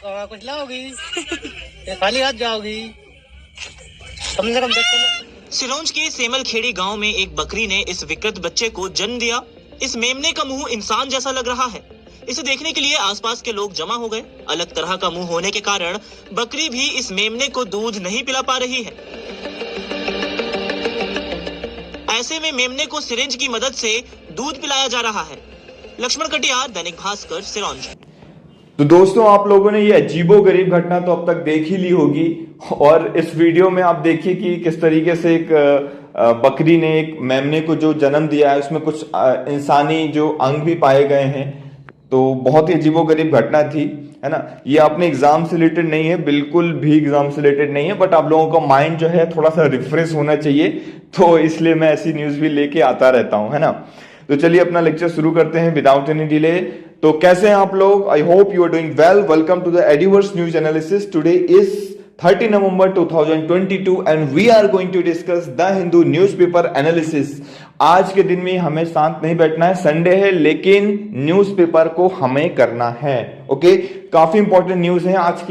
कुछ लाओगी या खाली हाथ जाओगी? कम से कम सिरोंज के सेमलखेड़ी गांव में एक बकरी ने इस विकृत बच्चे को जन्म दिया। इस मेमने का मुंह इंसान जैसा लग रहा है। इसे देखने के लिए आसपास के लोग जमा हो गए। अलग तरह का मुंह होने के कारण बकरी भी इस मेमने को दूध नहीं पिला पा रही है। ऐसे में मेमने को सिरिंज की मदद से दूध पिलाया जा रहा है। लक्ष्मण कटियार, दैनिक भास्कर, सिरोंज। तो दोस्तों, आप लोगों ने ये अजीबोगरीब घटना तो अब तक देख ही ली होगी और इस वीडियो में आप देखिए कि किस तरीके से एक बकरी ने एक मेमने को जो जन्म दिया है, उसमें कुछ इंसानी जो अंग भी पाए गए हैं। तो बहुत ही अजीबोगरीब घटना थी, है ना। ये अपने एग्जाम से रिलेटेड नहीं है, बिल्कुल भी एग्जाम से रिलेटेड नहीं है, बट आप लोगों का माइंड जो है थोड़ा सा रिफ्रेश होना चाहिए, तो इसलिए मैं ऐसी न्यूज भी लेके आता रहता हूं, है ना। तो चलिए अपना लेक्चर शुरू करते हैं विदाउट एनी डिले। तो कैसे हैं आप लोग? I hope you are doing well. Welcome to the Adiverse news analysis. Today is 30 November 2022 and we are going to discuss the Hindu newspaper analysis। आज के दिन में हमें शांत नहीं बैठना है, संडे है, लेकिन न्यूज़पेपर को हमें करना है। ओके, काफी इंपॉर्टेंट न्यूज है आज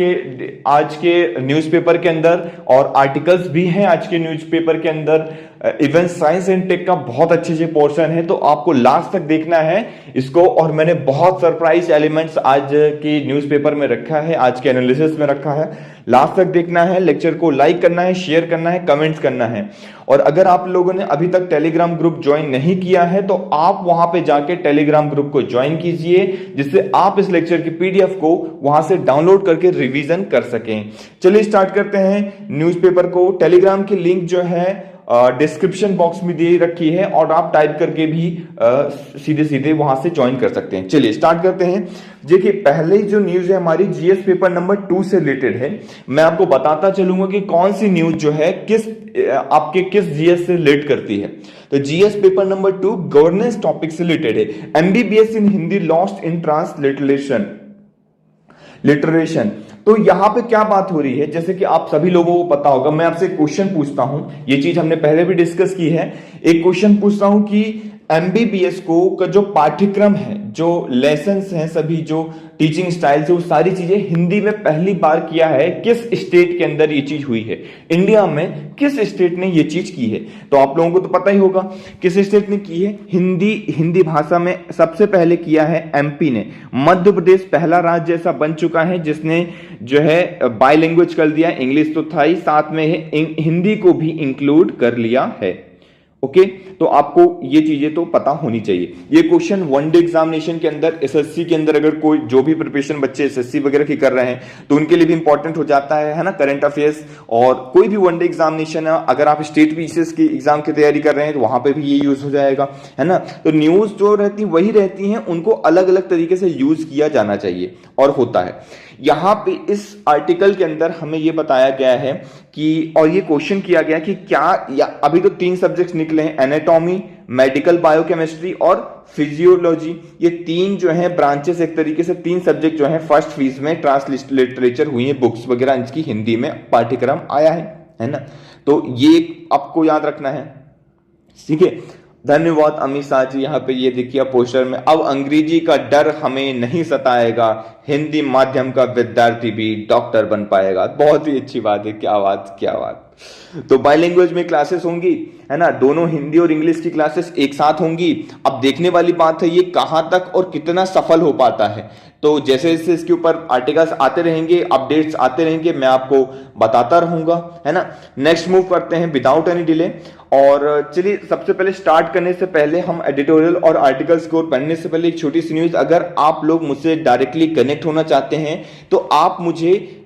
के न्यूज़पेपर के अंदर और आर्टिकल्स भी हैं आज के न्यूज़पेपर के अंदर। इवन साइंस एंड टेक का बहुत अच्छे से पोर्शन है, तो आपको लास्ट तक देखना है इसको। और मैंने बहुत सरप्राइज एलिमेंट्स आज के न्यूज़पेपर में रखा है, आज के एनालिसिस में रखा है। लास्ट तक देखना है, लेक्चर को लाइक करना है, शेयर करना है, कमेंट्स करना है। और अगर आप लोगों ने अभी तक टेलीग्राम ग्रुप ज्वाइन नहीं किया है तो आप वहां पे जाके टेलीग्राम ग्रुप को ज्वाइन कीजिए, जिससे आप इस लेक्चर की पीडीएफ को वहां से डाउनलोड करके रिवीजन कर सकें। चलिए स्टार्ट करते हैं न्यूज़पेपर को। टेलीग्राम की लिंक जो है डिस्क्रिप्शन बॉक्स में दे रखी है और आप टाइप करके भी सीधे सीधे वहां से ज्वाइन कर सकते हैं। चलिए स्टार्ट करते हैं। देखिए, पहले जो न्यूज है हमारी जीएस पेपर नंबर 2 से रिलेटेड है। मैं आपको बताता चलूंगा कि कौन सी न्यूज जो है आपके किस जीएस से रिलेट करती है। तो GS paper number 2 governance topic से रिलेटेड है। MBBS in Hindi lost in transliteration. तो यहां पे क्या बात हो रही है, जैसे कि आप सभी लोगों को पता होगा, मैं आपसे क्वेश्चन पूछता हूं, ये चीज हमने पहले भी डिस्कस की है। एक क्वेश्चन पूछता हूं कि एमबीबीएस का जो पाठ्यक्रम है, जो लेसन्स हैं, सभी जो टीचिंग स्टाइल से, वो सारी चीजें हिंदी में पहली बार किया है। किस स्टेट के अंदर ये चीज हुई है, इंडिया में किस स्टेट ने ये चीज की है? तो आप लोगों को तो पता ही होगा किस स्टेट ने की है। हिंदी भाषा में सबसे पहले किया है एमपी ने। मध्य प्रदेश पहला राज्य ऐसा बन चुका है जिसने जो है बाईलैंग्वेज कर दिया, इंग्लिश तो था ही, साथ में हिंदी को भी इंक्लूड कर लिया है। ओके, तो आपको ये चीजें तो पता होनी चाहिए। ये क्वेश्चन वनडे एग्जामिनेशन के अंदर, एसएससी के अंदर, अगर कोई जो भी प्रिपरेशन बच्चे एसएससी वगैरह की कर रहे हैं तो उनके लिए भी इंपॉर्टेंट हो जाता है ना, करंट अफेयर्स। और कोई भी वनडे एग्जामिनेशन है, अगर आप स्टेट पीसीएस की एग्जाम की तैयारी कर रहे हैं तो वहां पे भी ये यूज हो जाएगा, है ना। तो न्यूज जो रहती वही रहती हैं, उनको अलग अलग तरीके से यूज किया जाना चाहिए और होता है। यहां पे इस आर्टिकल के अंदर हमें यह बताया गया है कि, और ये क्वेश्चन किया गया कि क्या, या अभी तो 3 सब्जेक्ट्स निकले हैं, एनाटॉमी, मेडिकल बायोकेमिस्ट्री और फिजियोलॉजी। ये 3 जो है ब्रांचेस, एक तरीके से 3 सब्जेक्ट जो है फर्स्ट फेज में ट्रांसलिटरेचर हुई है, बुक्स वगैरह इसकी हिंदी में पाठ्यक्रम आया है ना। तो ये आपको याद रखना है, ठीक है। धन्यवाद अमित शाह जी। यहाँ पे ये देखिए पोस्टर में, अब अंग्रेजी का डर हमें नहीं सताएगा, हिंदी माध्यम का विद्यार्थी भी डॉक्टर बन पाएगा। बहुत ही अच्छी बात है, क्या बात क्या बात। तो बाईलैंग्वेज में क्लासेस होंगी, है ना, दोनों हिंदी और इंग्लिश की क्लासेस एक साथ होंगी। अब देखने वाली बात है ये कहां तक और कितना सफल हो पाता है। तो जैसे जैसे इसके ऊपर आर्टिकल्स आते रहेंगे, अपडेट्स आते रहेंगे, मैं आपको बताता रहूंगा, है ना। नेक्स्ट मूव करते हैं विदाउट एनी डिले। और चलिए सबसे पहले स्टार्ट करने से पहले हम एडिटोरियल और आर्टिकल स्कोर पढ़ने से पहले एक छोटी सी न्यूज। अगर आप लोग मुझसे डायरेक्टली कनेक्ट होना चाहते हैं तो आप मुझे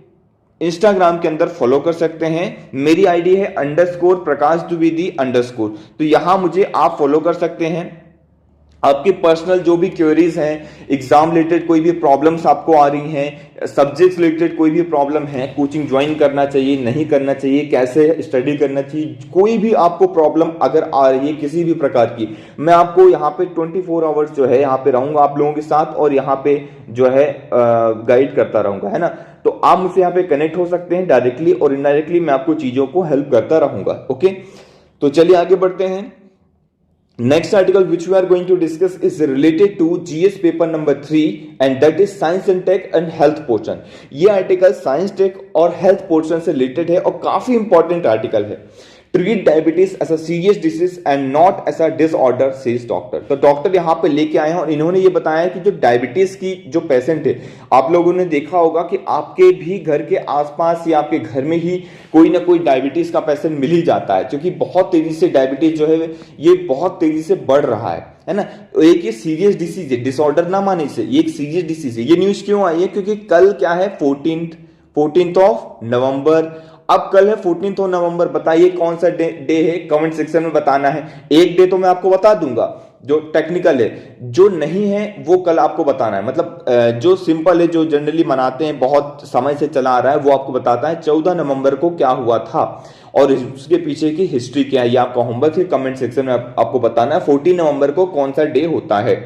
इंस्टाग्राम के अंदर फॉलो कर सकते हैं। मेरी आईडी है _प्रकाश द्विवेदी _ तो यहां मुझे आप फॉलो कर सकते हैं। आपकी पर्सनल जो भी क्वेरीज हैं, एग्जाम रिलेटेड कोई भी प्रॉब्लम्स आपको आ रही हैं, सब्जेक्ट्स रिलेटेड कोई भी प्रॉब्लम है, कोचिंग ज्वाइन करना चाहिए नहीं करना चाहिए, कैसे स्टडी करना चाहिए, कोई भी आपको प्रॉब्लम अगर आ रही है किसी भी प्रकार की, मैं आपको यहाँ पे 24 आवर्स जो है यहाँ पे रहूंगा आप लोगों के साथ और यहाँ पे जो है गाइड करता रहूंगा, है ना। तो आप मुझसे यहाँ पे कनेक्ट हो सकते हैं डायरेक्टली और इनडायरेक्टली, मैं आपको चीजों को हेल्प करता रहूंगा। ओके, तो चलिए आगे बढ़ते हैं। Next article which we are going to discuss is related to GS paper number 3 and that is Science and Tech and Health portion. ये आर्टिकल साइंस टेक और हेल्थ पोर्शन से रिलेटेड है और काफी इंपॉर्टेंट आर्टिकल है. Treat diabetes as a serious disease and not as a disorder says doctor. तो doctor यहाँ पे लेके आए हैं और इन्होंने ये बताया कि जो डायबिटीज की जो पेशेंट है, आप लोगों ने देखा होगा कि आपके भी घर के आसपास या आपके घर में ही कोई ना कोई डायबिटीज का पेशेंट मिल ही जाता है, क्योंकि बहुत तेजी से डायबिटीज जो है ये बहुत तेजी से बढ़ रहा है ना. तो एक ये सीरियस डिसीज है, डिसऑर्डर ना माने इसे, ये एक सीरियस डिसीज है. ये न्यूज क्यों आई है? क्योंकि कल क्या है, 14th ऑफ नवंबर. अब कल है 14th ऑफ नवंबर. बताइए कौन सा डे है, कमेंट सेक्शन में बताना है. एक डे तो मैं आपको बता दूंगा जो टेक्निकल है, जो नहीं है वो कल आपको बताना है. मतलब जो सिंपल है, जो जनरली मनाते हैं, बहुत समय से चला आ रहा है, वो आपको बताता है 14 नवंबर को क्या हुआ था और उसके पीछे की हिस्ट्री क्या है. ये आपका होमवर्क है, कमेंट सेक्शन में आपको बताना है 14 नवंबर को कौन सा डे होता है.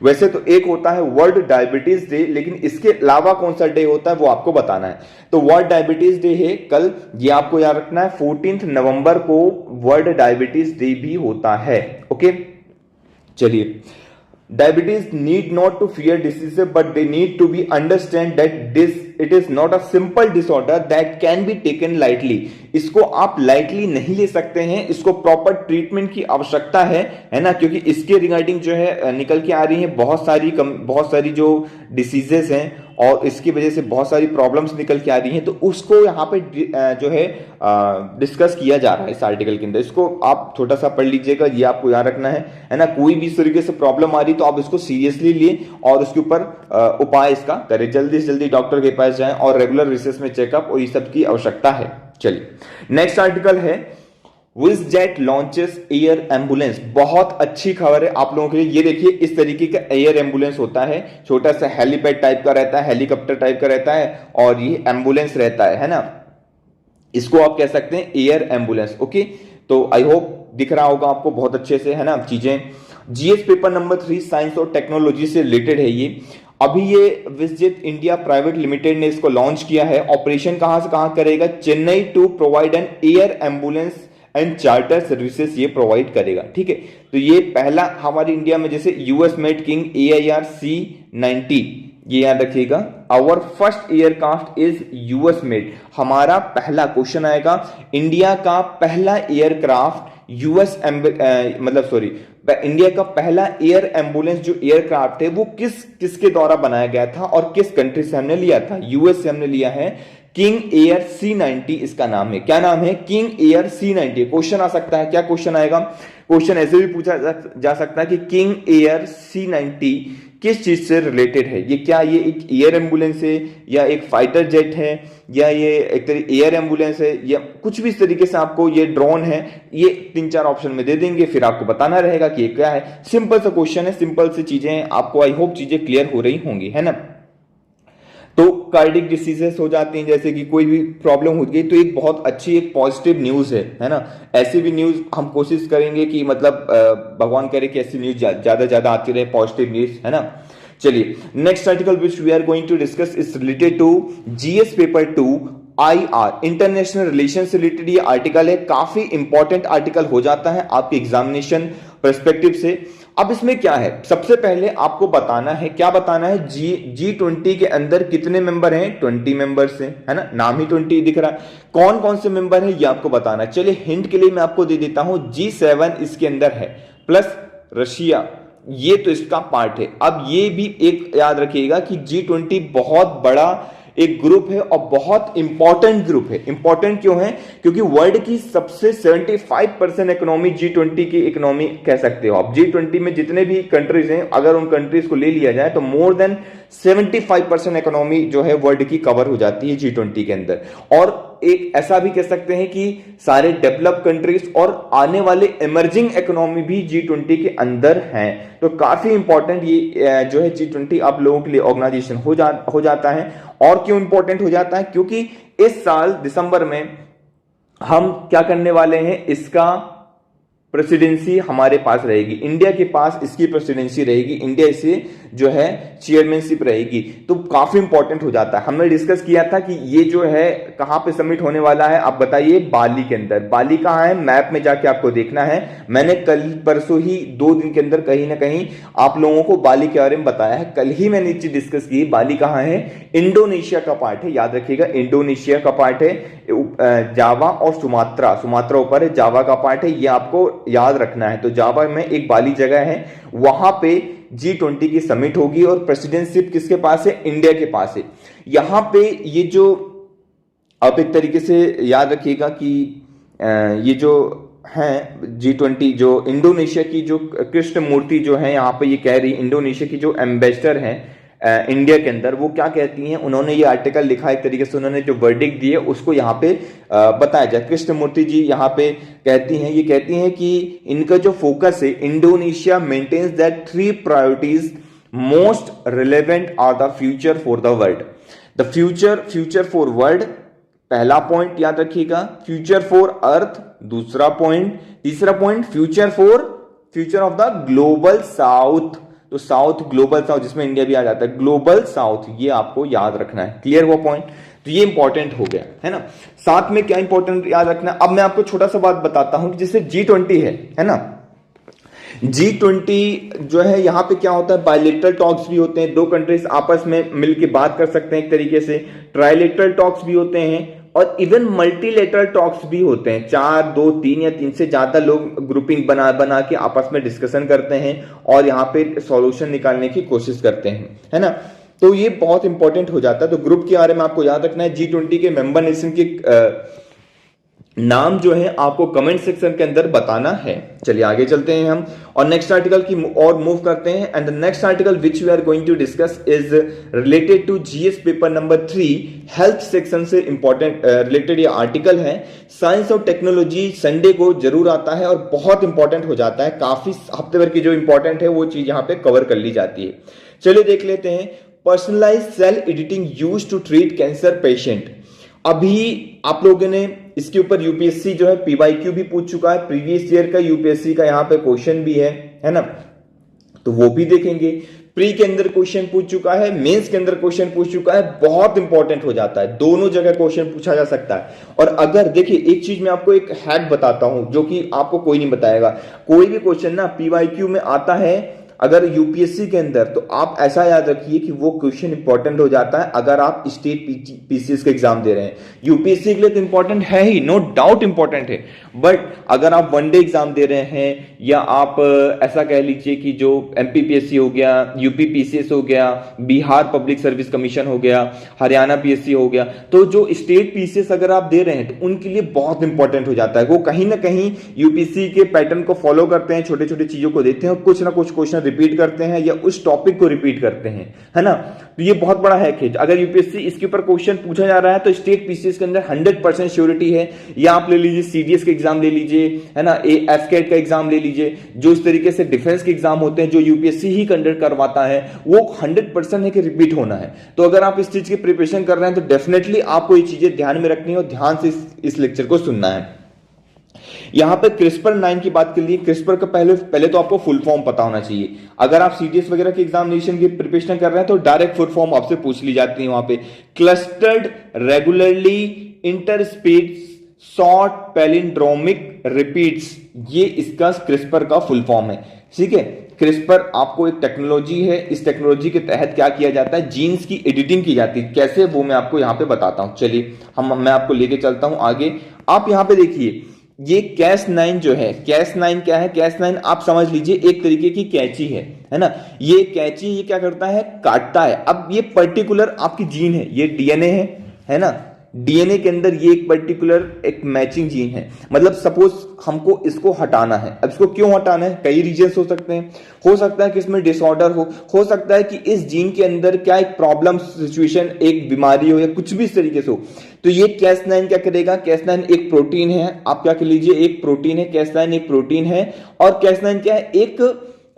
वैसे तो एक होता है वर्ल्ड डायबिटीज डे, लेकिन इसके अलावा कौन सा डे होता है वो आपको बताना है. तो वर्ल्ड डायबिटीज डे है कल, ये आपको याद रखना है. 14 नवंबर को वर्ल्ड डायबिटीज डे भी होता है. ओके, चलिए. Diabetes need not to fear diseases, but they need to be understand that it is not a simple disorder that can be taken lightly. इसको आप lightly नहीं ले सकते हैं, इसको प्रॉपर ट्रीटमेंट की आवश्यकता है ना, क्योंकि इसके रिगार्डिंग जो है निकल के आ रही है बहुत सारी जो डिसीजेस हैं और इसकी वजह से बहुत सारी प्रॉब्लम्स निकल के आ रही हैं. तो उसको यहाँ पे जो है डिस्कस किया जा रहा है इस आर्टिकल के अंदर. इसको आप छोटा सा पढ़ लीजिएगा, ये आपको याद रखना है ना. कोई भी इस तरीके से प्रॉब्लम आ रही तो आप इसको सीरियसली लिए और उसके ऊपर उपाय इसका करें. जल्दी से जल्दी डॉक्टर के पास जाएं और रेगुलर रिसर्च में चेकअप और ये सब की आवश्यकता है. चलिए, नेक्स्ट आर्टिकल है विज़जेट लॉन्चेस एयर एम्बुलेंस. बहुत अच्छी खबर है आप लोगों के लिए. ये देखिए, इस तरीके का एयर एम्बुलेंस होता है, छोटा सा हेलीपैड टाइप का रहता है, हेलीकॉप्टर टाइप का रहता है और ये एम्बुलेंस रहता है ना. इसको आप कह सकते हैं एयर एम्बुलेंस. ओके, तो आई होप दिख रहा होगा आपको बहुत अच्छे से, है ना चीजें. जीएस पेपर नंबर 3 साइंस और टेक्नोलॉजी से रिलेटेड है ये. अभी ये विज़जेट इंडिया प्राइवेट लिमिटेड ने इसको लॉन्च किया है. ऑपरेशन कहां से कहां करेगा? Chennai to provide an air ambulance and charter services ये प्रोवाइड करेगा. ठीक है, तो ये पहला हमारे इंडिया में, जैसे US made king AIR C90, ये याद रखिएगा. Our first aircraft is US made. हमारा पहला क्वेश्चन आएगा, इंडिया का पहला एयरक्राफ्ट इंडिया का पहला एयर एम्बुलेंस जो एयरक्राफ्ट है वो किसके द्वारा बनाया गया था और किस कंट्री से हमने लिया था? यूएस से हमने लिया है. किंग एयर C90 इसका नाम है. क्या नाम है? King air C90. क्वेश्चन आ सकता है, क्या क्वेश्चन आएगा? क्वेश्चन ऐसे भी पूछा जा सकता है कि किंग एयर C90 किस चीज से रिलेटेड है? ये क्या ये एक एयर एम्बुलेंस है या एक फाइटर जेट है या ये एक तरीके एयर एम्बुलेंस है या कुछ भी इस तरीके से आपको ये ड्रोन है? ये 3-4 ऑप्शन में दे देंगे, फिर आपको बताना रहेगा कि ये क्या है. सिंपल सा क्वेश्चन है, सिंपल सी चीजें हैं. आपको आई होप चीजें क्लियर हो रही होंगी, है ना. तो कार्डिक डिसीजेस हो जाती हैं, जैसे कि कोई भी प्रॉब्लम हो गई तो एक बहुत अच्छी एक पॉजिटिव न्यूज है ना. ऐसी भी न्यूज हम कोशिश करेंगे कि मतलब भगवान करे कि ऐसी न्यूज ज्यादा आती रहे, पॉजिटिव न्यूज, है ना. चलिए, next article which we are going to discuss is related to GS paper 2 IR international relation से रिलेटेड ये आर्टिकल है. काफी इंपॉर्टेंट आर्टिकल हो जाता है आपके एग्जामिनेशन पर्सपेक्टिव से. अब इसमें क्या है, सबसे पहले आपको बताना है, क्या बताना है? G20 के अंदर कितने मेंबर हैं? 20 मेंबर्स हैं, है ना. नाम ही 20 दिख रहा है. कौन कौन से मेंबर हैं ये आपको बताना है. चलिए, हिंट के लिए मैं आपको दे देता हूं. G7 इसके अंदर है प्लस रशिया, ये तो इसका पार्ट है. अब ये भी एक याद रखिएगा कि G20 बहुत बड़ा एक ग्रुप है और बहुत इंपॉर्टेंट ग्रुप है. इंपॉर्टेंट क्यों है? क्योंकि वर्ल्ड की सबसे 75% इकोनॉमी G20 की इकोनॉमी कह सकते हो आप. G20 में जितने भी कंट्रीज हैं, अगर उन कंट्रीज को ले लिया जाए तो मोर देन 75% इकोनॉमी जो है वर्ल्ड की कवर हो जाती है G20 के अंदर. और एक ऐसा भी कह सकते हैं कि सारे डेवलप कंट्रीज और आने वाले इमर्जिंग इकोनॉमी भी G20 के अंदर हैं. तो काफी इंपॉर्टेंट ये जो है G20 आप लोगों के लिए ऑर्गेनाइजेशन हो जाता है. और क्यों इंपॉर्टेंट हो जाता है? क्योंकि इस साल दिसंबर में हम क्या करने वाले हैं, इसका प्रेसिडेंसी हमारे पास रहेगी, इंडिया के पास इसकी प्रेसिडेंसी रहेगी, इंडिया इसे जो है चेयरमैनशिप रहेगी। तो काफी इंपॉर्टेंट हो जाता है। हमने डिस्कस किया था कि ये जो है कहां पे समिट होने वाला है, आप बताइए। बाली के अंदर। बाली कहां है, मैप में जाके आपको देखना है। मैंने कल परसों ही 2 दिन के अंदर कहीं ना कहीं आप लोगों को बाली के बारे में बताया है। कल ही मैंने चीज डिस्कस की। बाली कहां है, इंडोनेशिया का पार्ट है, याद रखिएगा इंडोनेशिया का पार्ट है। जावा और सुमात्रा, सुमात्रा ऊपर है, जावा का पार्ट है, ये आपको याद रखना है। तो जावा में एक बाली जगह है, वहां पे G20 की समिट होगी और प्रेसिडेंटशिप किसके पास है, इंडिया के पास है। यहां पे ये जो आप एक तरीके से याद रखिएगा कि ये जो है G20, जो इंडोनेशिया की जो कृष्ण मूर्ति जो है यहाँ पे ये कह रही, इंडोनेशिया की जो एम्बेसडर है इंडिया के अंदर, वो क्या कहती हैं, उन्होंने ये आर्टिकल लिखा, एक तरीके से उन्होंने जो वर्डिक्ट दिए उसको यहाँ पे बताया जाए। कृष्ण मूर्ति जी यहाँ पे कहती हैं, ये कहती हैं कि इनका जो फोकस है, Indonesia maintains that 3 priorities most relevant are the future for the world. The future for world पहला पॉइंट याद रखिएगा, फ्यूचर फॉर अर्थ दूसरा पॉइंट, तीसरा point future of the global south. तो साउथ, ग्लोबल साउथ जिसमें India भी आ जाता है, ग्लोबल साउथ, ये आपको याद रखना है। क्लियर वो पॉइंट, तो ये इंपॉर्टेंट हो गया है ना। साथ में क्या इंपॉर्टेंट याद रखना है, अब मैं आपको छोटा सा बात बताता हूं कि जैसे G20 है ना। G20 जो है यहां पे क्या होता है, बायलेटरल टॉक्स भी होते हैं, 2 कंट्रीज आपस में मिलकर बात कर सकते हैं एक तरीके से, ट्राइलेटरल टॉक्स भी होते हैं और इवन मल्टीलेटरल टॉक्स भी होते हैं। 4, 2, 3 या 3 से ज्यादा लोग ग्रुपिंग बना के आपस में डिस्कशन करते हैं और यहाँ पे सॉल्यूशन निकालने की कोशिश करते हैं, है ना। तो ये बहुत इंपॉर्टेंट हो जाता है। तो ग्रुप के बारे में आपको याद रखना है। G20 के मेंबर नेशन के नाम जो है आपको कमेंट सेक्शन के अंदर बताना है। चलिए आगे चलते हैं हम और नेक्स्ट आर्टिकल की और मूव करते हैं। And the next article which we are going to discuss is related to GS paper number 3 health section से इंपॉर्टेंट रिलेटेड ये आर्टिकल है। साइंस और टेक्नोलॉजी संडे को जरूर आता है और बहुत इंपॉर्टेंट हो जाता है। काफी हफ्ते भर की जो इंपॉर्टेंट है वो चीज यहाँ पे कवर कर ली जाती है। चलिए देख लेते हैं। Personalise cell editing used to treat cancer patient. अभी आप लोगों ने इसके ऊपर यूपीएससी जो है पीवाईक्यू भी पूछ चुका है, प्रीवियस ईयर का यूपीएससी का यहाँ पे क्वेश्चन भी है ना, तो वो भी देखेंगे। प्री के अंदर क्वेश्चन पूछ चुका है, मेंस के अंदर क्वेश्चन पूछ चुका है, बहुत इंपॉर्टेंट हो जाता है, दोनों जगह क्वेश्चन पूछा जा सकता है। और अगर देखिए एक चीज मैं आपको एक हैक बताता हूं जो कि आपको कोई नहीं बताएगा। कोई भी क्वेश्चन ना पीवाईक्यू में आता है अगर यूपीएससी के अंदर, तो आप ऐसा याद रखिए कि वो क्वेश्चन इंपॉर्टेंट हो जाता है अगर आप स्टेट पीसीएस का एग्जाम दे रहे हैं। यूपीएससी के लिए तो इंपॉर्टेंट है ही, नो डाउट इंपॉर्टेंट है, बट अगर आप वनडे एग्जाम दे रहे हैं या आप ऐसा कह लीजिए कि जो एमपीपीएससी हो गया, यूपी पीसीएस हो गया, बिहार पब्लिक सर्विस कमीशन हो गया, हरियाणा पीएससी हो गया, तो जो स्टेट पीसीएस अगर आप दे रहे हैं तो उनके लिए बहुत इंपॉर्टेंट हो जाता है। वो कहीं ना कहीं यूपीएससी के पैटर्न को फॉलो करते हैं, छोटे छोटे चीजों को देते हैं और कुछ ना कुछ क्वेश्चन रिपीट करते हैं या उस टॉपिक को रिपीट करते हैं, है ना। तो ये बहुत बड़ा हैक है। अगर यूपीएससी इसके ऊपर क्वेश्चन पूछा जा रहा है तो स्टेट पीसीएस के अंदर 100% श्योरिटी है। या आप ले लीजिए सीडीएस के एग्जाम ले लीजिए, है ना, एफकेट का एग्जाम ले लीजिए, जो इस तरीके से डिफेंस के एग्जाम होते हैं जो यूपीएससी ही कंडक्ट करवाता है, वो 100% है कि रिपीट होना है। तो अगर आप इस चीज की प्रिपरेशन कर रहे हैं तो डेफिनेटली आपको ये चीजें ध्यान में रखनी है और ध्यान से इस लेक्चर को सुनना है। यहां पे CRISPR-9 की बात कर ली। CRISPR का पहले तो आपको फुल फॉर्म पता होना चाहिए। अगर आप सीडीएस वगैरह के एग्जामिनेशन की प्रिपरेशन कर रहे हैं तो डायरेक्ट फुल फॉर्म आपसे पूछ ली जाती है वहां पे। Clustered regularly interspace short palindromic repeats, ये इसका CRISPR का फुल फॉर्म है, ठीक है। CRISPR आपको एक टेक्नोलॉजी है, इस टेक्नोलॉजी के तहत क्या किया जाता है, जीन्स की एडिटिंग की जाती है। कैसे, वो मैं आपको यहां पे बताता हूं। चलिए मैं आपको लेके चलता हूं आगे। आप यहां पे देखिए ये Cas9 जो है, Cas9 क्या है, Cas9 आप समझ लीजिए एक तरीके की कैंची है ना। ये कैंची ये क्या करता है, काटता है। अब ये पर्टिकुलर आपकी जीन है, ये डीएनए है ना, डीएनए के अंदर ये एक पर्टिकुलर एक मैचिंग जीन है। मतलब सपोज हमको इसको हटाना है। अब इसको क्यों हटाना है, कई रीजंस हो सकते हैं। हो सकता है कि इसमें डिसऑर्डर हो सकता है कि इस जीन के अंदर क्या एक प्रॉब्लम सिचुएशन, एक बीमारी हो या कुछ भी इस तरीके से हो। तो ये Cas9 क्या करेगा, Cas9 एक प्रोटीन है, आप क्या कह लीजिए एक प्रोटीन है, Cas9 एक प्रोटीन है। और Cas9 क्या है, एक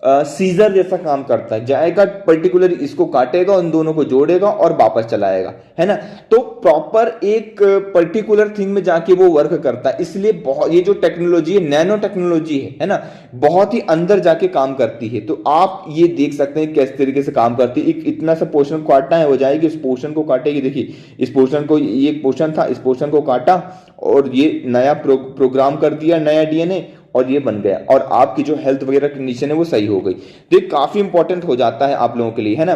सीजर जैसा काम करता है, जाएगा पर्टिकुलर इसको काटेगा, उन दोनों को जोड़ेगा और वापस चलाएगा, है ना। तो प्रॉपर एक पर्टिकुलर थिंग में जाके वो वर्क करता है, इसलिए बहुत ये जो टेक्नोलॉजी है, नैनो टेक्नोलॉजी है ना, बहुत ही अंदर जाके काम करती है। तो आप ये देख सकते हैं किस तरीके से काम करती है। एक इतना सा पोर्शन काटना है, वो जाएगी इस पोर्शन को काटेगी, देखिए इस पोर्शन को, ये एक पोर्शन था, इस पोर्शन को काटा और ये नया प्रोग्राम कर दिया, नया डीएनए, और ये बन गया, और आपकी जो हेल्थ वगैरह कंडीशन है वो सही हो गई। तो ये काफी इंपॉर्टेंट हो जाता है आप लोगों के लिए, है ना।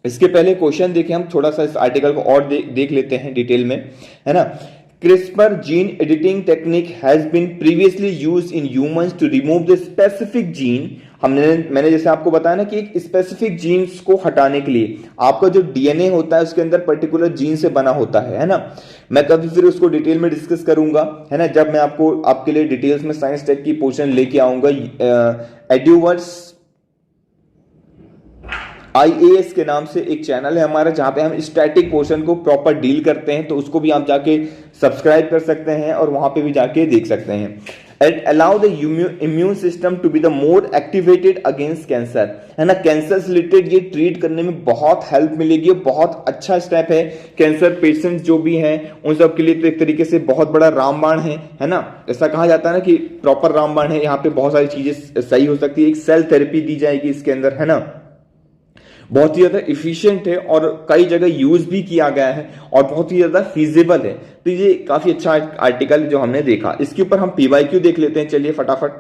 इसके पहले क्वेश्चन देखें हम, थोड़ा सा इस आर्टिकल को और देख लेते हैं डिटेल में, है ना। CRISPR gene editing technique has been previously used in humans to remove the specific gene। मैंने जैसे आपको बताया ना कि एक स्पेसिफिक जीन्स को हटाने के लिए आपका जो डीएनए होता है उसके अंदर पर्टिकुलर जीन से बना होता है ना। मैं कभी फिर उसको डिटेल में डिस्कस करूंगा, है ना, जब मैं आपके लिए डिटेल्स में साइंस टेक की पोर्शन लेके आऊंगा। एड्यूवर्स IAS के नाम से एक चैनल है हमारा, जहां पे हम स्टैटिक पोर्शन को प्रॉपर डील करते हैं, तो उसको भी आप जाके सब्सक्राइब कर सकते हैं और वहां पे भी जाके देख सकते हैं। It allow the immune system to be the more activated against cancer, है ना। कैंसर से रिलेटेड ये ट्रीट करने में बहुत हेल्प मिलेगी, बहुत अच्छा स्टेप है। कैंसर पेशेंट्स जो भी हैं उन सब के लिए तो एक तरीके से बहुत बड़ा रामबाण है ना। ऐसा कहा जाता है ना कि प्रॉपर रामबाण है, यहाँ पे बहुत सारी चीजें सही हो सकती है। एक सेल थेरेपी दी जाएगी इसके अंदर, है ना। बहुत ही ज्यादा इफिशिएंट है और कई जगह यूज भी किया गया है और बहुत ही ज्यादा फीजिबल है। तो ये काफी अच्छा आर्टिकल जो हमने देखा। इसके ऊपर हम PYQ देख लेते हैं, चलिए फटाफट।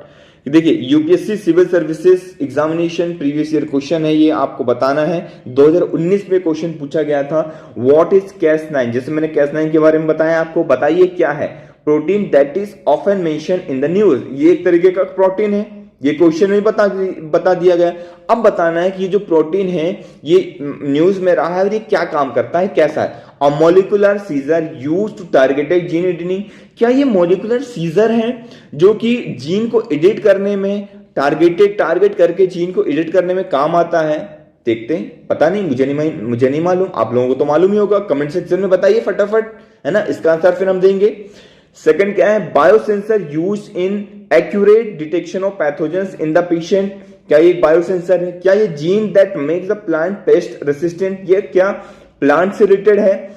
देखिए UPSC civil services examination previous year question है, ये आपको बताना है। 2019 में क्वेश्चन पूछा गया था, व्हाट इज Cas9। जैसे मैंने Cas9 के बारे में बताया आपको, बताइए क्या है। Protein that is often mention in the news, ये एक तरीके का प्रोटीन है, ये क्वेश्चन में बता दिया गया। अब बताना है कि ये जो प्रोटीन है ये न्यूज में रहा है और ये क्या काम करता है, कैसा है। A molecular scissor used to targeted gene editing, क्या ये मॉलिक्यूलर सीजर है जो कि जीन को एडिट करने में टारगेट करके जीन को एडिट करने में काम आता है। देखते हैं, पता नहीं, मुझे नहीं मालूम, आप लोगों को तो मालूम ही होगा, कमेंट सेक्शन में बताइए फटाफट, है ना। इसका आंसर फिर हम देंगे। सेकंड क्या है, biosensor use in accurate detection of pathogens in the patient, क्या ये बायोसेंसर है। क्या ये gene that makes the plant pest resistant, ये क्या प्लांट से रिलेटेड है।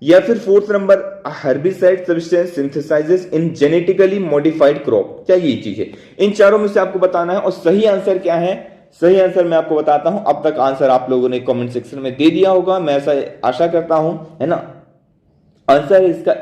या फिर fourth number, herbicide substance synthesises in genetically modified crop, क्या ये चीज है। इन चारों में से आपको बताना है और सही आंसर क्या है। सही आंसर मैं आपको बताता हूं, अब तक आंसर आप लोगों ने कमेंट सेक्शन में दे दिया होगा, मैं ऐसा आशा करता हूं, है ना। आंसर है इसका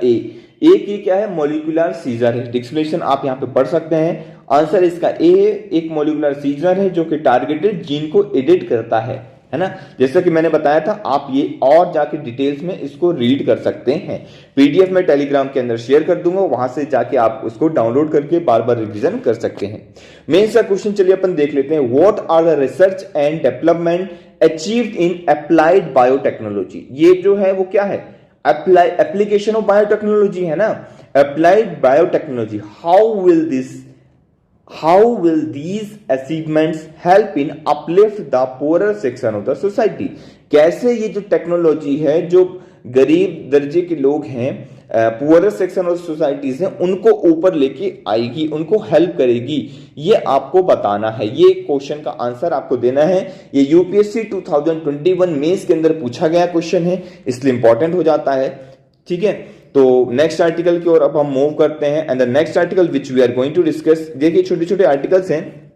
ए की क्या है, मॉलिक्यूलर सीजर है। डिस्क्रिप्शन आप यहां पे पढ़ सकते हैं। आंसर इसका ए है, एक मॉलिक्यूलर सीजर है जो कि टारगेटेड जीन को एडिट करता है ना। जैसा कि मैंने बताया था, आप ये और जाके डिटेल्स में इसको रीड कर सकते हैं। पीडीएफ में टेलीग्राम के अंदर शेयर कर दूंगा, वहां से जाके आप उसको डाउनलोड करके बार बार रिवीजन कर सकते हैं। मेन सा क्वेश्चन चलिए अपन देख लेते हैं। What are the research and development achieved in applied biotechnology, ये जो है वो क्या है, एप्लीकेशन ऑफ बायोटेक्नोलॉजी है ना। Applied biotechnology, how will these achievements help in uplift the poorer section of the society, कैसे ये जो टेक्नोलॉजी है जो गरीब दर्जे के लोग हैं, पुअर सेक्शन ऑफ सोसाइटीज हैं, उनको ऊपर लेके आएगी, उनको हेल्प करेगी, ये आपको बताना है। ये क्वेश्चन का आंसर आपको देना है। ये यूपीएससी 2021 मेंस के अंदर पूछा गया क्वेश्चन है, इसलिए इंपॉर्टेंट हो जाता है, ठीक है। तो नेक्स्ट आर्टिकल की ओर अब हम मूव करते हैं। And the next article which we are going to discuss, देखिए छोटे छोटे आर्टिकल्स हैं,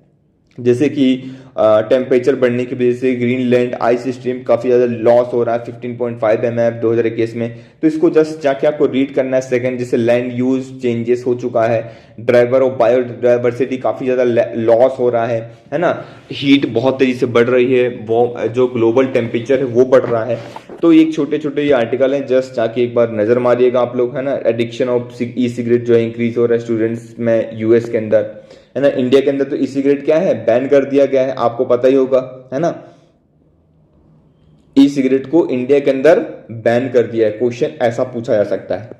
जैसे कि टेम्परेचर बढ़ने की वजह से ग्रीनलैंड आइस स्ट्रीम काफी ज्यादा लॉस हो रहा है 15.5 mm 2021 में, तो इसको जस्ट जाके आपको रीड करना है। सेकंड, जैसे लैंड यूज चेंजेस हो चुका है, ड्राइवर ऑफ बायोडाइवर्सिटी काफी ज्यादा लॉस हो रहा है ना। हीट बहुत तेजी से बढ़ रही है, वो जो ग्लोबल टेम्परेचर है वो बढ़ रहा है। तो एक छोटे छोटे ये आर्टिकल हैं, जस्ट जाके एक बार नजर मारिएगा आप लोग, है ना। एडिक्शन ऑफ ई सिगरेट जो है इंक्रीज हो रहा है स्टूडेंट्स में यूएस के अंदर, है ना। इंडिया के अंदर तो ई सिगरेट क्या है, बैन कर दिया गया है, आपको पता ही होगा, है ना। ई सिगरेट को इंडिया के अंदर बैन कर दिया है, क्वेश्चन ऐसा पूछा जा सकता है।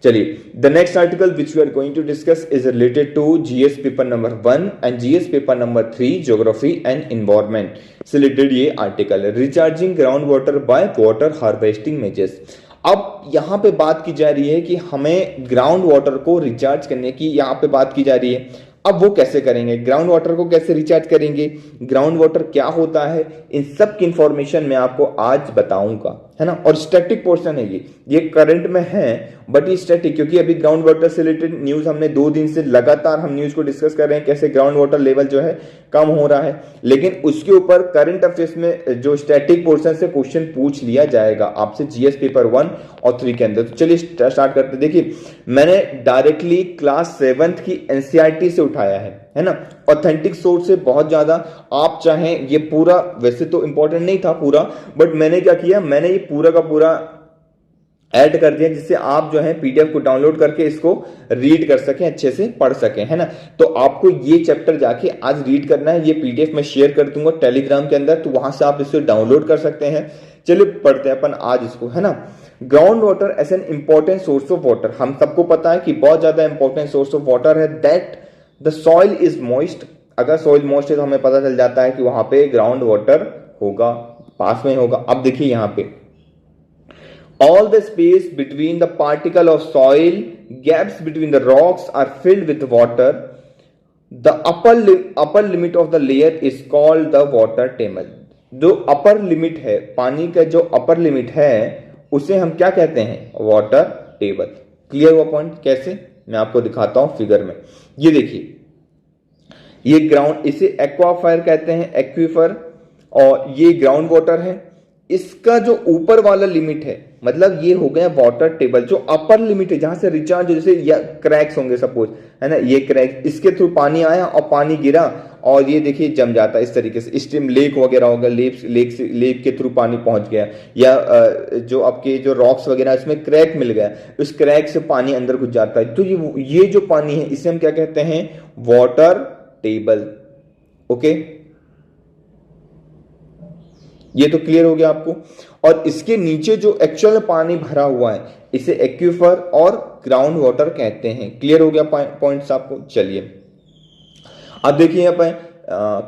चलिए, the next article which we are going to discuss is related to GS paper number 1 and GS paper number 3 geography and environment से रिलेटेड ये आर्टिकल है। Recharging ground water by water harvesting measures. अब यहां पे बात की जा रही है कि हमें ग्राउंड वाटर को रिचार्ज करने की यहां पे बात की जा रही है। अब वो कैसे करेंगे, ग्राउंड वाटर को कैसे रिचार्ज करेंगे, ग्राउंड वाटर क्या होता है, इन सब की इंफॉर्मेशन मैं आपको आज बताऊंगा, है ना। और स्टैटिक पोर्शन है ये करंट में है बट ये स्टैटिक, क्योंकि अभी ग्राउंड वाटर से रिलेटेड न्यूज हमने 2 दिन से लगातार हम न्यूज को डिस्कस कर रहे हैं, कैसे ग्राउंड वाटर लेवल जो है कम हो रहा है, लेकिन उसके ऊपर करंट अफेयर्स में जो स्टैटिक पोर्शन से क्वेश्चन पूछ लिया जाएगा आपसे जीएस पेपर 1 और 3 के अंदर। तो चलिए स्टार्ट करते हैं। देखिए मैंने डायरेक्टली क्लास 7th की एनसीईआरटी से उठाया है ना, ऑथेंटिक सोर्स से बहुत ज्यादा। आप चाहें ये पूरा, वैसे तो इंपॉर्टेंट नहीं था पूरा, बट मैंने क्या किया, मैंने ये पूरा का पूरा ऐड कर दिया जिससे आप जो है पीडीएफ को डाउनलोड करके इसको रीड कर सकें, अच्छे से पढ़ सकें, है ना। तो आपको ये चैप्टर जाके आज रीड करना है, ये पीडीएफ मैं शेयर कर दूंगा टेलीग्राम के अंदर, तो वहां से आप इसे डाउनलोड कर सकते हैं। चलिए पढ़ते हैं अपन आज इसको, है ना। Ground water as an important source of water, हम सबको पता है कि बहुत ज्यादा इंपॉर्टेंट सोर्स ऑफ वाटर है। That the soil is moist, अगर सॉइल मॉइस्ट है तो हमें पता चल जाता है कि वहां पे ग्राउंड वाटर होगा, पास में होगा। अब देखिए यहां पे all the space between the particle of soil, gaps between the rocks are filled with water. The upper limit of the layer is called the water table. जो अपर लिमिट है, पानी का जो अपर लिमिट है उसे हम क्या कहते हैं, वाटर टेबल। क्लियर हुआ पॉइंट? कैसे, मैं आपको दिखाता हूं फिगर में। ये देखिए, ये ग्राउंड, इसे एक्वाफायर कहते हैं, एक्वीफर, और ये ग्राउंड वाटर है। इसका जो ऊपर वाला लिमिट है, मतलब ये हो गया वाटर टेबल। जो अपर लिमिट है जहां से रिचार्ज, जैसे या क्रैक्स होंगे सपोज, है ना, ये क्रैक, इसके थ्रू पानी आया और पानी गिरा और ये देखिए जम जाता है इस तरीके से। स्ट्रीम लेक वगैरह होगा, लेक के थ्रू पानी पहुंच गया, या जो आपके जो रॉक्स वगैरह इसमें क्रैक मिल गया, उस क्रैक से पानी अंदर घुस जाता है। तो ये जो पानी है इसे हम क्या कहते हैं, वाटर टेबल। ओके, ये तो क्लियर हो गया आपको। और इसके नीचे जो एक्चुअल पानी भरा हुआ है इसे एक्वीफर और ग्राउंड वाटर कहते हैं। क्लियर हो गया पॉइंट्स आपको। चलिए अब देखिए यहाँ पे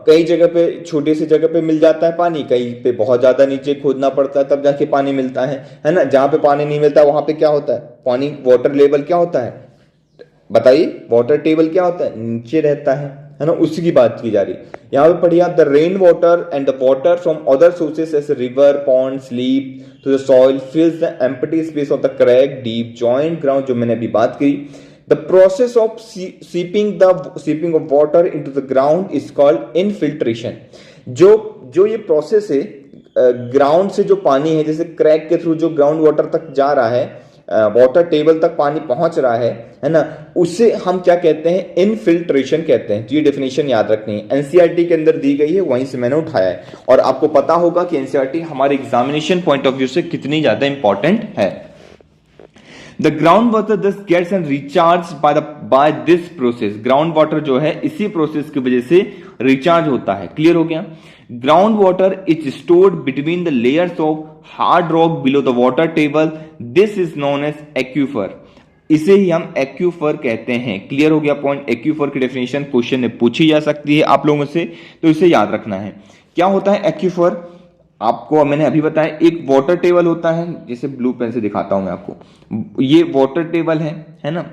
कई जगह पे, छोटे से जगह पे मिल जाता है पानी, कहीं पे बहुत ज्यादा नीचे खोदना पड़ता है तब जाके पानी मिलता है ना। जहां पे पानी नहीं मिलता वहां पे क्या होता है, पानी, वाटर लेवल क्या होता है, बताइए, वाटर टेबल क्या होता है, नीचे रहता है ना। उसी की बात की जा रही है। यहां पे पढ़िए आप, the rain water and the water from other sources as river, pond, sleep to the soil fills the empty space of the crack deep joint ground, जो मैंने अभी बात की। The process of seeping of water into the ground is called infiltration. जो ये process है, ground से जो पानी है, जैसे क्रैक के थ्रू जो ग्राउंड वाटर तक जा रहा है, वाटर टेबल तक पानी पहुंच रहा है ना, उसे हम क्या कहते हैं, इनफिल्ट्रेशन कहते हैं। तो ये डेफिनेशन याद रखनी है, एनसीईआरटी के अंदर दी गई है, वहीं से मैंने उठाया है। और आपको पता होगा कि एनसीईआरटी हमारे एग्जामिनेशन पॉइंट ऑफ व्यू से कितनी ज्यादा इंपॉर्टेंट है। The ground water this gets and recharge by this process. Ground water जो है इसी प्रोसेस की वजह से रिचार्ज होता है। क्लियर हो गया। Ground water is stored between the layers of hard rock below the water table, this is known as aquifer. इसे ही हम एक्वीफर कहते हैं। क्लियर हो गया पॉइंट। एक्वीफर की डेफिनेशन क्वेश्चन में पूछी जा सकती है आप लोगों से, तो इसे याद रखना है। क्या होता है एक्वीफर, आपको मैंने अभी बताया। एक वाटर टेबल होता है, जैसे ब्लू पेन से दिखाता हूं मैं आपको, ये वाटर टेबल है ना।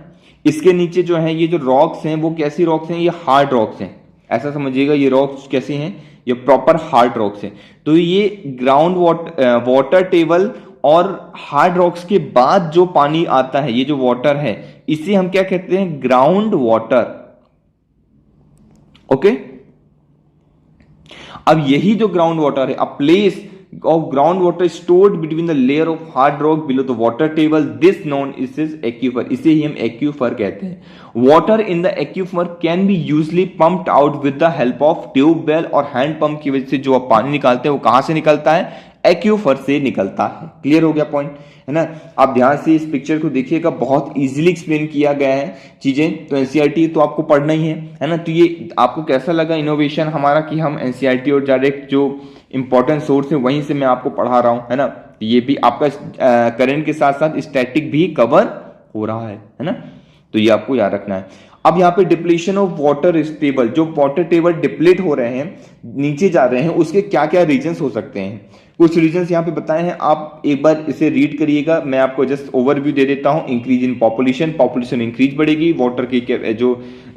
इसके नीचे जो है ये जो रॉक्स हैं वो कैसी रॉक्स हैं, ये हार्ड रॉक्स हैं, ऐसा समझिएगा। ये रॉक्स कैसी हैं, ये प्रॉपर हार्ड रॉक्स हैं। तो ये ग्राउंड वाटर टेबल और हार्ड रॉक्स के बाद जो पानी आता है, ये जो वाटर है, इसे हम क्या कहते हैं, ग्राउंड वाटर। ओके, अब यही जो ग्राउंड वाटर है, a place of groundwater stored between the layer of hard rock below the water table, this known is aquifer. इसे ही हम एक्यूफर कहते हैं। Water in the aquifer can be usually pumped out with the help of tube well और hand pump की वजह से जो आप पानी निकालते हैं वो कहां से निकलता है, एक्यूफर से निकलता है। क्लियर हो गया पॉइंट, है ना। आप ध्यान से इस पिक्चर को देखिएगा, बहुत इजीली एक्सप्लेन किया गया है चीजें। तो एनसीईआरटी तो आपको पढ़ना ही है ना। तो ये आपको कैसा लगा इनोवेशन हमारा, कि हम एनसीईआरटी और डायरेक्ट जो इंपॉर्टेंट सोर्स है वहीं से मैं आपको पढ़ा रहा हूं, है ना। ये भी आपका करंट के साथ साथ स्टैटिक भी कवर हो रहा है ना। तो ये आपको याद रखना है। अब यहाँ पे डिप्लीशन ऑफ वाटर टेबल, जो वाटर टेबल डिप्लीट हो रहे हैं, नीचे जा रहे हैं, उसके क्या क्या रीजंस हो सकते हैं। कुछ रीजंस यहाँ पे बताए हैं, आप एक बार इसे रीड करिएगा। मैं आपको जस्ट ओवरव्यू दे देता हूँ। इंक्रीज इन पॉपुलेशन इंक्रीज बढ़ेगी, वाटर की जो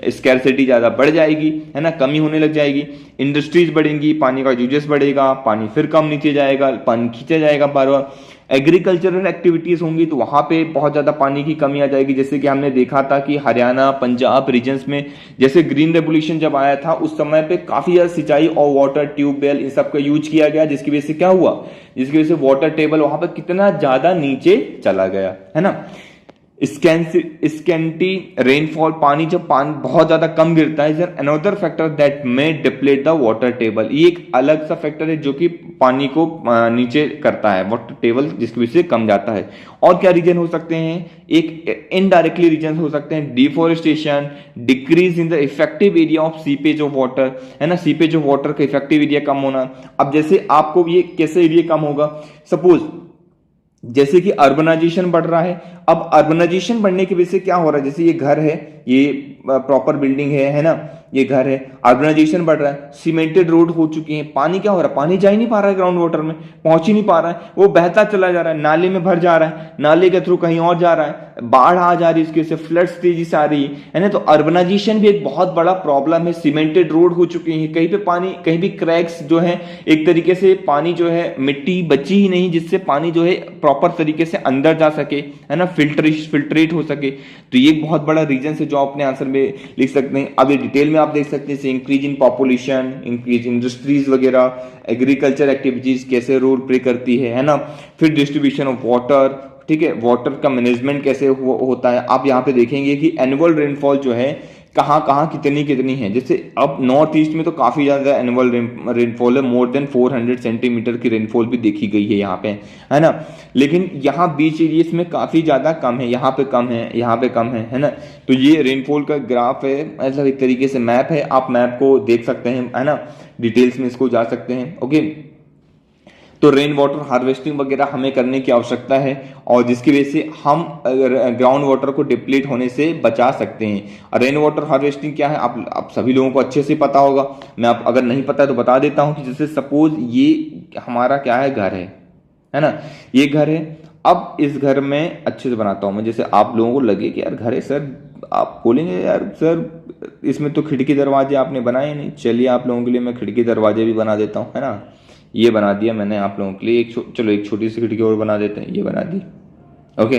स्कैरसिटी ज़्यादा बढ़ जाएगी, है ना, कमी होने लग जाएगी। इंडस्ट्रीज बढ़ेंगी, पानी का यूजेस बढ़ेगा, पानी फिर कम नीचे जाएगा, पानी खींचा जाएगा बार बार। एग्रीकल्चरल एक्टिविटीज होंगी तो वहां पे बहुत ज्यादा पानी की कमी आ जाएगी। जैसे कि हमने देखा था कि हरियाणा, पंजाब रीजन्स में जैसे ग्रीन रेवोल्यूशन जब आया था उस समय पे काफी ज्यादा सिंचाई और वाटर ट्यूबवेल इन सब का यूज किया गया, जिसकी वजह से क्या हुआ, जिसकी वजह से वाटर टेबल वहां पर कितना ज्यादा नीचे चला गया, है ना। स्कैंटी रेनफॉल, पानी जब पानी बहुत ज्यादा कम गिरता है, is another factor that may deplete the water table. ये एक अलग सा फैक्टर है जो कि पानी को नीचे करता है, वाटर टेबल जिसकी वजह से कम जाता है। और क्या रीजन हो सकते हैं, एक इनडायरेक्टली रीजन हो सकते हैं, deforestation, decrease in the effective area of seepage of water, है ना, सीपेज ऑफ वाटर का इफेक्टिव एरिया कम होना। अब जैसे आपको ये कैसे एरिया कम होगा, सपोज जैसे कि अर्बनाइजेशन बढ़ रहा है। अब अर्बनाइजेशन बढ़ने की वजह से क्या हो रहा है, जैसे ये घर है, ये प्रॉपर बिल्डिंग है ना, ये घर है, अर्बनाइजेशन बढ़ रहा है, सीमेंटेड रोड हो चुकी है, पानी क्या हो रहा है, पानी जा ही नहीं पा रहा है ग्राउंड वाटर में, पहुंच ही नहीं पा रहा है, वो बहता चला जा रहा है, नाले में भर जा रहा है, नाले के थ्रू कहीं और जा रहा है, बाढ़ आ जा रही है, इसकी वजह से फ्लड्स तेजी से आ रही है ना। तो अर्बनाइजेशन भी एक बहुत बड़ा प्रॉब्लम है। सीमेंटेड रोड हो चुकी है, कहीं पे पानी, कहीं भी क्रैक्स जो है, एक तरीके से पानी जो है, मिट्टी बची ही नहीं जिससे पानी जो है प्रॉपर तरीके से अंदर जा सके, है ना, फिल्ट्रेट हो सके। तो ये एक बहुत बड़ा रीजन है जो अपने आंसर में लिख सकते हैं। अब ये डिटेल में आप देख सकते हैं, increase in population, increase industries वगैरह, एग्रीकल्चर एक्टिविटीज कैसे रोल प्ले करती है ना। फिर डिस्ट्रीब्यूशन ऑफ वाटर, ठीक है, वाटर का मैनेजमेंट कैसे होता है। आप यहाँ पे देखेंगे कि एनुअल रेनफॉल जो है कहाँ कहाँ कितनी है। जैसे अब नॉर्थ ईस्ट में तो काफी ज्यादा एनुअल रेनफॉल है, मोर देन 400 सेंटीमीटर की रेनफॉल भी देखी गई है यहाँ पे, है ना। लेकिन यहाँ बीच एरियाज में काफी ज्यादा कम है, यहाँ पे कम है, यहाँ पे कम है ना। तो ये रेनफॉल का ग्राफ है, मतलब एक तरीके से मैप है, आप मैप को देख सकते हैं, है ना, डिटेल्स में इसको जा सकते हैं। ओके, तो रेन वाटर हार्वेस्टिंग वगैरह हमें करने की आवश्यकता है, और जिसकी वजह से हम ग्राउंड वाटर को डिप्लीट होने से बचा सकते हैं। रेन वाटर हार्वेस्टिंग क्या है, आप सभी लोगों को अच्छे से पता होगा। मैं आप अगर नहीं पता है तो बता देता हूं कि जैसे सपोज ये हमारा क्या है, घर है ना, ये घर है। अब इस घर में अच्छे से बनाता हूं मैं, जैसे आप लोगों को लगे कि यार घर है सर, आप बोलेंगे यार सर इसमें तो खिड़की दरवाजे आपने बनाए नहीं। चलिए आप लोगों के लिए मैं खिड़की दरवाजे भी बना देता हूं, है ना। ये बना दिया मैंने आप लोगों के लिए, चलो एक छोटी सी खिड़की और बना देते हैं, ये बना दी। ओके,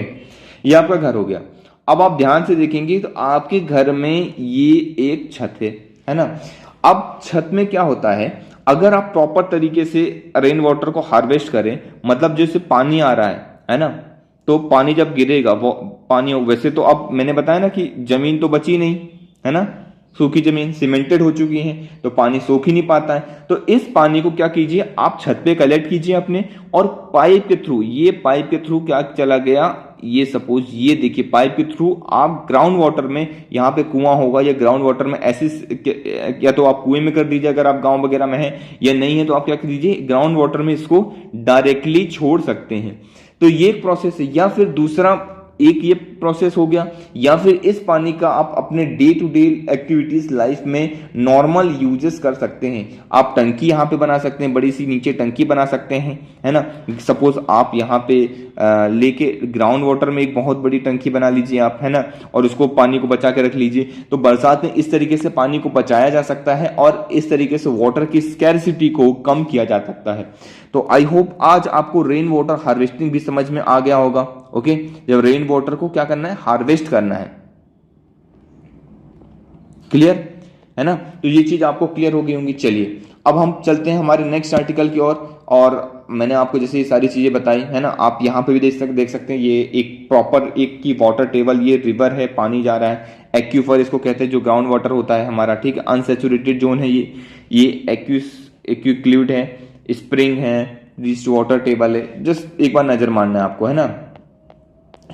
ये आपका घर हो गया। अब आप ध्यान से देखेंगे तो आपके घर में ये एक छत है ना। अब छत में क्या होता है, अगर आप प्रॉपर तरीके से रेन वाटर को हार्वेस्ट करें, मतलब जैसे पानी आ रहा है ना, तो पानी जब गिरेगा वो पानी, वैसे तो अब मैंने बताया ना कि जमीन तो बची नहीं, है ना, सूखी जमीन सीमेंटेड हो चुकी है, तो पानी सोख ही नहीं पाता है। तो इस पानी को क्या कीजिए, आप छत पे कलेक्ट कीजिए अपने, और पाइप के थ्रू, ये पाइप के थ्रू क्या चला गया, ये सपोज ये देखिए पाइप के थ्रू आप ग्राउंड वाटर में, यहाँ पे कुआं होगा या ग्राउंड वाटर में ऐसे, या तो आप कुएं में कर दीजिए अगर आप गांव वगैरह में है, या नहीं है तो आप क्या कर दीजिए ग्राउंड वाटर में इसको डायरेक्टली छोड़ सकते हैं। तो ये एक प्रोसेस है। या फिर दूसरा एक ये प्रोसेस हो गया, या फिर इस पानी का आप अपने day to day activities life में नॉर्मल यूजेस कर सकते हैं। आप टंकी यहाँ पे बना सकते हैं, बड़ी सी नीचे टंकी बना सकते हैं, है ना। सपोज आप यहाँ पे लेके ग्राउंड वाटर में एक बहुत बड़ी टंकी बना लीजिए आप, है ना, और उसको पानी को बचा के रख लीजिए। तो बरसात में इस तरीके से पानी को बचाया जा सकता है, और इस तरीके से वाटर की स्कैरसिटी को कम किया जा सकता है। तो आई होप आज आपको रेन वाटर हार्वेस्टिंग भी समझ में आ गया होगा। ओके, जब रेन वाटर को क्या करना है, हार्वेस्ट करना है। क्लियर है ना, तो ये चीज आपको क्लियर हो गई होंगी। चलिए अब हम चलते हैं हमारे नेक्स्ट आर्टिकल की ओर। और मैंने आपको जैसे ये सारी चीजें बताई है ना, आप यहाँ पे भी देख सकते हैं, ये एक प्रॉपर एक की वाटर टेबल, ये रिवर है, पानी जा रहा है। एक्यूफर इसको कहते हैं, जो ग्राउंड वाटर होता है हमारा, ठीक है। अनसेचुरेटेड जोन है ये एक्यूक्लूड है, स्प्रिंग है, रिस्ट वाटर टेबल है। जस्ट एक बार नजर मारना है आपको, है ना।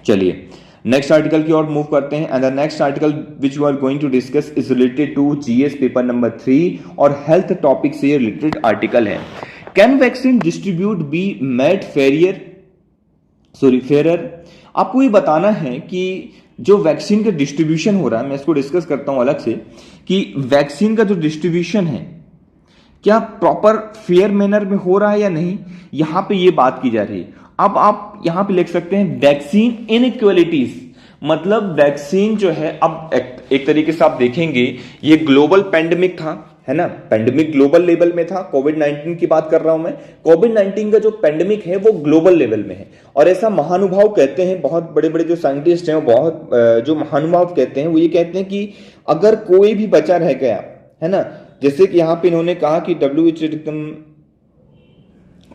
चलिए नेक्स्ट आर्टिकल की ओर मूव करते हैं। And the next article which we are going to discuss is related to GS paper number 3 और हेल्थ टॉपिक से रिलेटेड आर्टिकल है। Can vaccine distribute be made fair? आपको ये बताना है कि जो वैक्सीन का डिस्ट्रीब्यूशन हो रहा है, मैं इसको डिस्कस करता हूं अलग से, कि वैक्सीन का जो डिस्ट्रीब्यूशन है क्या प्रॉपर फेयर मैनर में हो रहा है या नहीं, यहां पे ये बात की जा रही है। अब आप यहां पे लिख सकते हैं वैक्सीन इनइक्वालिटीज, मतलब वैक्सीन जो है, अब एक तरीके से आप देखेंगे ये ग्लोबल पेंडेमिक था, है ना, पेंडेमिक ग्लोबल लेवल में था। कोविड-19 की बात कर रहा हूं मैं, कोविड-19 का जो पेंडेमिक है वो ग्लोबल लेवल में है। और ऐसा महानुभाव कहते हैं, बहुत बड़े बड़े जो साइंटिस्ट हैं, वो बहुत जो महानुभाव कहते हैं, वो ये कहते हैं कि अगर कोई भी बचा रह गया, है ना, जैसे कि यहां पे इन्होंने कहा कि WHO एकदम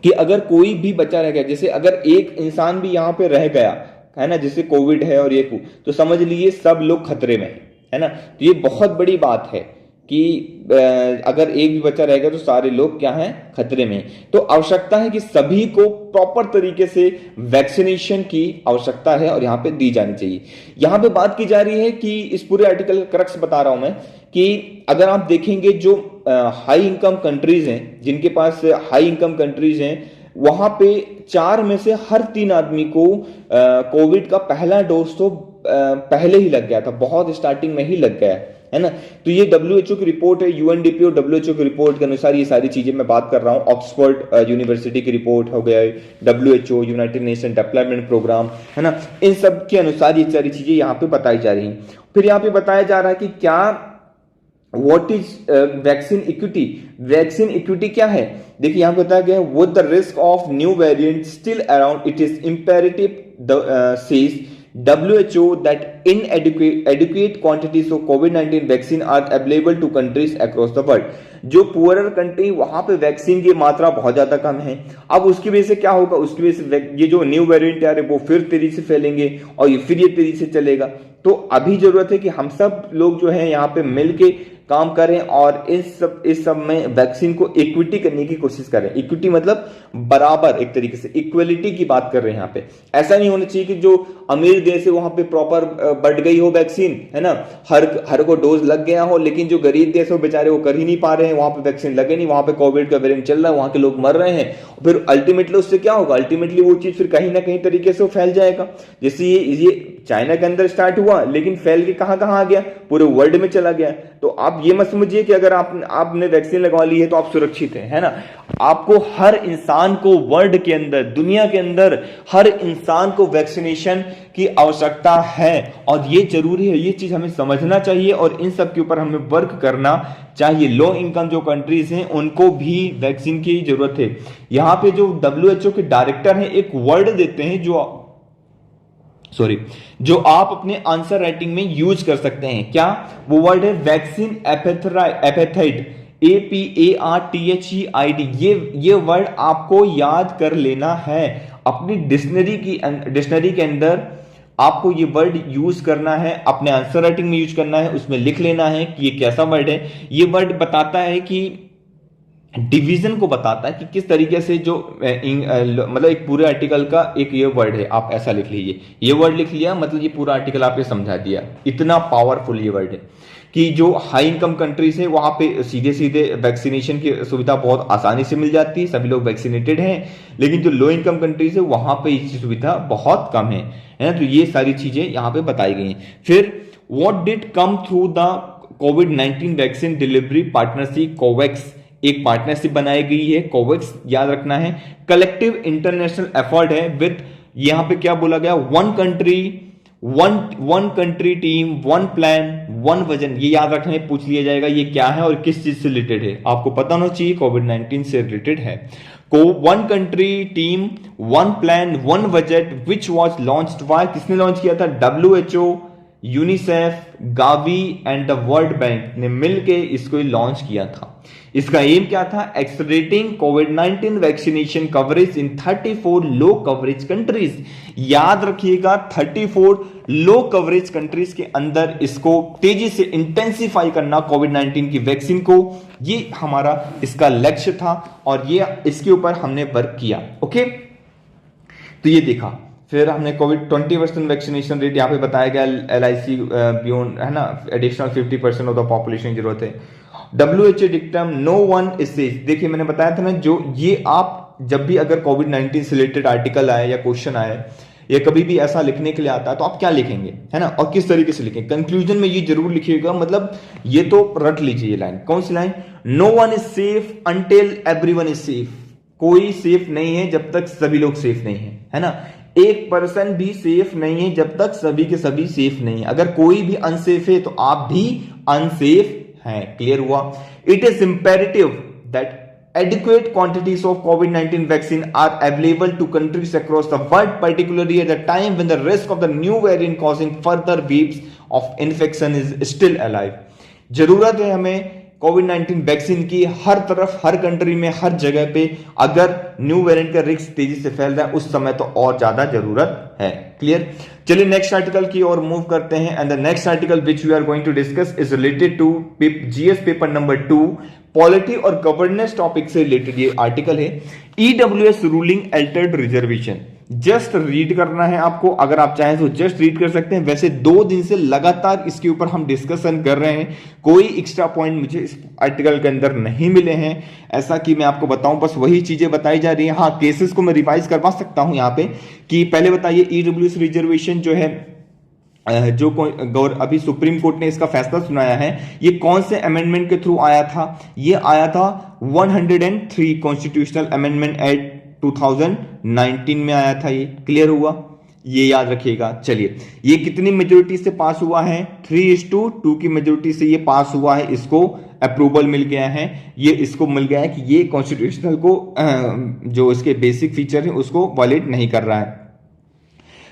कि अगर कोई भी बचा रह गया, जैसे अगर एक इंसान भी यहां पे रह गया, है ना, जैसे कोविड है और ये तो समझ लीजिए सब लोग खतरे में है ना। तो ये बहुत बड़ी बात है कि अगर एक भी बच्चा रहेगा तो सारे लोग क्या हैं, खतरे में। तो आवश्यकता है कि सभी को प्रॉपर तरीके से वैक्सीनेशन की आवश्यकता है और यहां पे दी जानी चाहिए। यहां पे बात की जा रही है कि इस पूरे आर्टिकल का क्रक्स बता रहा हूं मैं कि अगर आप देखेंगे जो हाई इनकम कंट्रीज हैं, जिनके पास हाई इनकम कंट्रीज हैं, वहां पे 4 में से हर 3 आदमी को कोविड का पहला डोज तो पहले ही लग गया था, बहुत स्टार्टिंग में ही लग गया है ना। तो ये WHO की रिपोर्ट है, UNDP और WHO की रिपोर्ट के अनुसार ये सारी चीजें मैं बात कर रहा हूं। ऑक्सफोर्ड यूनिवर्सिटी की रिपोर्ट हो गया, WHO, United Nation development programme, है ना, इन सब के अनुसार ये सारी चीजें यहाँ पे बताई जा रही हैं। फिर यहाँ पे बताया जा रहा है कि क्या what is vaccine equity. Vaccine equity क्या है, देखिए यहां बताया गया है, with the risk of new variant still around it is imperative says WHO that inadequate quantities of COVID-19 vaccine are available to countries across the world। जो poorer country, वहां पे वैक्सीन की मात्रा बहुत ज्यादा कम है। अब उसकी वजह से क्या होगा, उसकी वजह से ये जो न्यू वेरिएंट आ रहे वो फिर तेजी से फैलेंगे और ये फिर ये तेजी से चलेगा। तो अभी जरूरत है कि हम सब लोग जो है यहाँ पे मिलके काम करें और इस सब में वैक्सीन को इक्विटी करने की कोशिश करें। इक्विटी मतलब बराबर, एक तरीके से इक्वलिटी की बात कर रहे हैं यहाँ पे। ऐसा नहीं होना चाहिए कि जो अमीर देश है वहां पे प्रॉपर बढ़ गई हो वैक्सीन, है ना, हर को डोज लग गया हो, लेकिन जो गरीब देश हो बेचारे वो कर ही नहीं पा रहे हैं, वहां पे वैक्सीन लगे नहीं, वहां पे कोविड का वेरिएंट चल रहा है, वहां के लोग मर रहे हैं। फिर अल्टीमेटली उससे क्या होगा, अल्टीमेटली वो चीज फिर कहीं ना कहीं तरीके से फैल जाएगा। जैसे ये चाइना के अंदर स्टार्ट हुआ, लेकिन फैल के कहां कहां आ गया, पूरे वर्ल्ड में चला गया। तो आप ये मत समझिए कि अगर आपने वैक्सीन लगवा ली है तो आप सुरक्षित हैं, है ना। आपको हर इंसान को वर्ल्ड के अंदर, दुनिया के अंदर हर इंसान को वैक्सीनेशन की आवश्यकता है और ये जरूरी है, ये चीज हमें समझना चाहिए और इन सब के ऊपर हमें वर्क करना चाहिए। लो इनकम जो कंट्रीज हैं उनको भी वैक्सीन की जरूरत है। यहां पे जो WHO के डायरेक्टर हैं एक वर्ड देते हैं जो आप अपने आंसर राइटिंग में यूज कर सकते हैं। क्या वो वर्ड है, वैक्सीन एपेथाइड, APARTHEID। ये वर्ड आपको याद कर लेना है, अपनी डिक्शनरी के अंदर आपको ये वर्ड यूज करना है, अपने आंसर राइटिंग में यूज करना है, उसमें लिख लेना है कि ये कैसा वर्ड है। ये वर्ड बताता है कि डिवीजन को बताता है कि किस तरीके से जो मतलब एक पूरे आर्टिकल का एक ये वर्ड है, आप ऐसा लिख लीजिए। ये वर्ड लिख लिया मतलब ये पूरा आर्टिकल आपने समझा दिया। इतना पावरफुल ये वर्ड है कि जो हाई इनकम कंट्रीज है वहां पे सीधे सीधे वैक्सीनेशन की सुविधा बहुत आसानी से मिल जाती है, सभी लोग वैक्सीनेटेड हैं। लेकिन जो लो इनकम कंट्रीज है वहां पे इसकी सुविधा बहुत कम है ना। तो ये सारी चीजें यहां पे बताई गई हैं। फिर what did come through the covid vaccine delivery partnership, Covax एक पार्टनरशिप बनाई गई है। कोवैक्स याद रखना है, कलेक्टिव इंटरनेशनल एफर्ट है विद, यहां पे क्या बोला गया, one country team, one plan, one vision. ये याद रखना है, पूछ लिया जाएगा ये क्या है और किस चीज से रिलेटेड है, आपको पता होना चाहिए, कोविड-19 से रिलेटेड है। One country team, one plan, one budget which was launched by, किसने लॉन्च किया था, WHO, UNICEF, Gavi and the world bank ने मिलके इसको लॉन्च किया था। इसका एम क्या था, एक्सलरेटिंग कोविड-19 वैक्सीनेशन कवरेज इन 34 लो कवरेज कंट्रीज। याद रखिएगा 34 लो कवरेज कंट्रीज के अंदर इसको तेजी से इंटेंसिफाई करना कोविड-19 की वैक्सीन को, ये हमारा इसका लक्ष्य था और ये इसके ऊपर हमने वर्क किया। ओके, तो ये देखा। फिर हमने कोविड 20% वैक्सीनेशन रेट यहाँ पे बताया गया, LIC बियॉन्ड, है ना, एडिशनल 50% ऑफ द पॉपुलेशन की जरूरत है। WHO dictum, no one is safe. देखिए मैंने बताया था ना, जो ये आप जब भी अगर कोविड-19 से रिलेटेड आर्टिकल आए या क्वेश्चन आए, या कभी भी ऐसा लिखने के लिए आता है तो आप क्या लिखेंगे, है ना, और किस तरीके से लिखेंगे। कंक्लूजन में ये जरूर लिखिएगा, मतलब ये तो रट लीजिए ये लाइन। कौन सी line? No one is safe until everyone is safe. कोई सेफ नहीं है जब तक सभी लोग सेफ नहीं है ना। एक पर्सन भी सेफ नहीं है जब तक सभी के सभी सेफ नहीं है। अगर कोई भी अनसेफ है तो आप भी अनसेफ हैं। क्लियर हुआ? It is imperative that adequate quantities of COVID-19 vaccine are available to countries across the world, particularly at a time when the risk of the new variant causing further waves of infection is still alive. जरूरत है हमें कोविड-19 vaccine की, हर तरफ, हर country में, हर जगह पे। अगर new variant का रिस्क तेजी से फैल रहा है उस समय तो और ज्यादा जरूरत है। क्लियर? चलिए नेक्स्ट आर्टिकल की ओर मूव करते हैं। And the next article which we are going to discuss is related to GS paper number 2, polity और गवर्नेंस टॉपिक से रिलेटेड ये आर्टिकल है। EWS ruling altered reservation. Just read करना है आपको, अगर आप चाहें तो जस्ट रीड कर सकते हैं। वैसे 2 दिन से लगातार इसके ऊपर हम डिस्कशन कर रहे हैं, कोई एक्स्ट्रा पॉइंट मुझे इस आर्टिकल के अंदर नहीं मिले हैं ऐसा कि मैं आपको बताऊं, बस वही चीजें बताई जा रही हैं। हाँ, केसेस को मैं रिवाइज करवा सकता हूं यहां पे कि पहले बताइए ईडब्ल्यूएस रिजर्वेशन जो है, जो अभी सुप्रीम कोर्ट ने इसका फैसला सुनाया है, ये कौन से अमेंडमेंट के थ्रू आया था? ये आया था 103 कॉन्स्टिट्यूशनल अमेंडमेंट एक्ट 2019 में आया था। ये क्लियर हुआ? ये याद रखिएगा। चलिए, ये कितनी मेजोरिटी से पास हुआ है? 3:2 की मेजोरिटी से ये पास हुआ है। इसको अप्रूवल मिल गया है, ये इसको मिल गया है कि ये कॉन्स्टिट्यूशनल को जो इसके बेसिक फीचर है उसको वायलेट नहीं कर रहा है।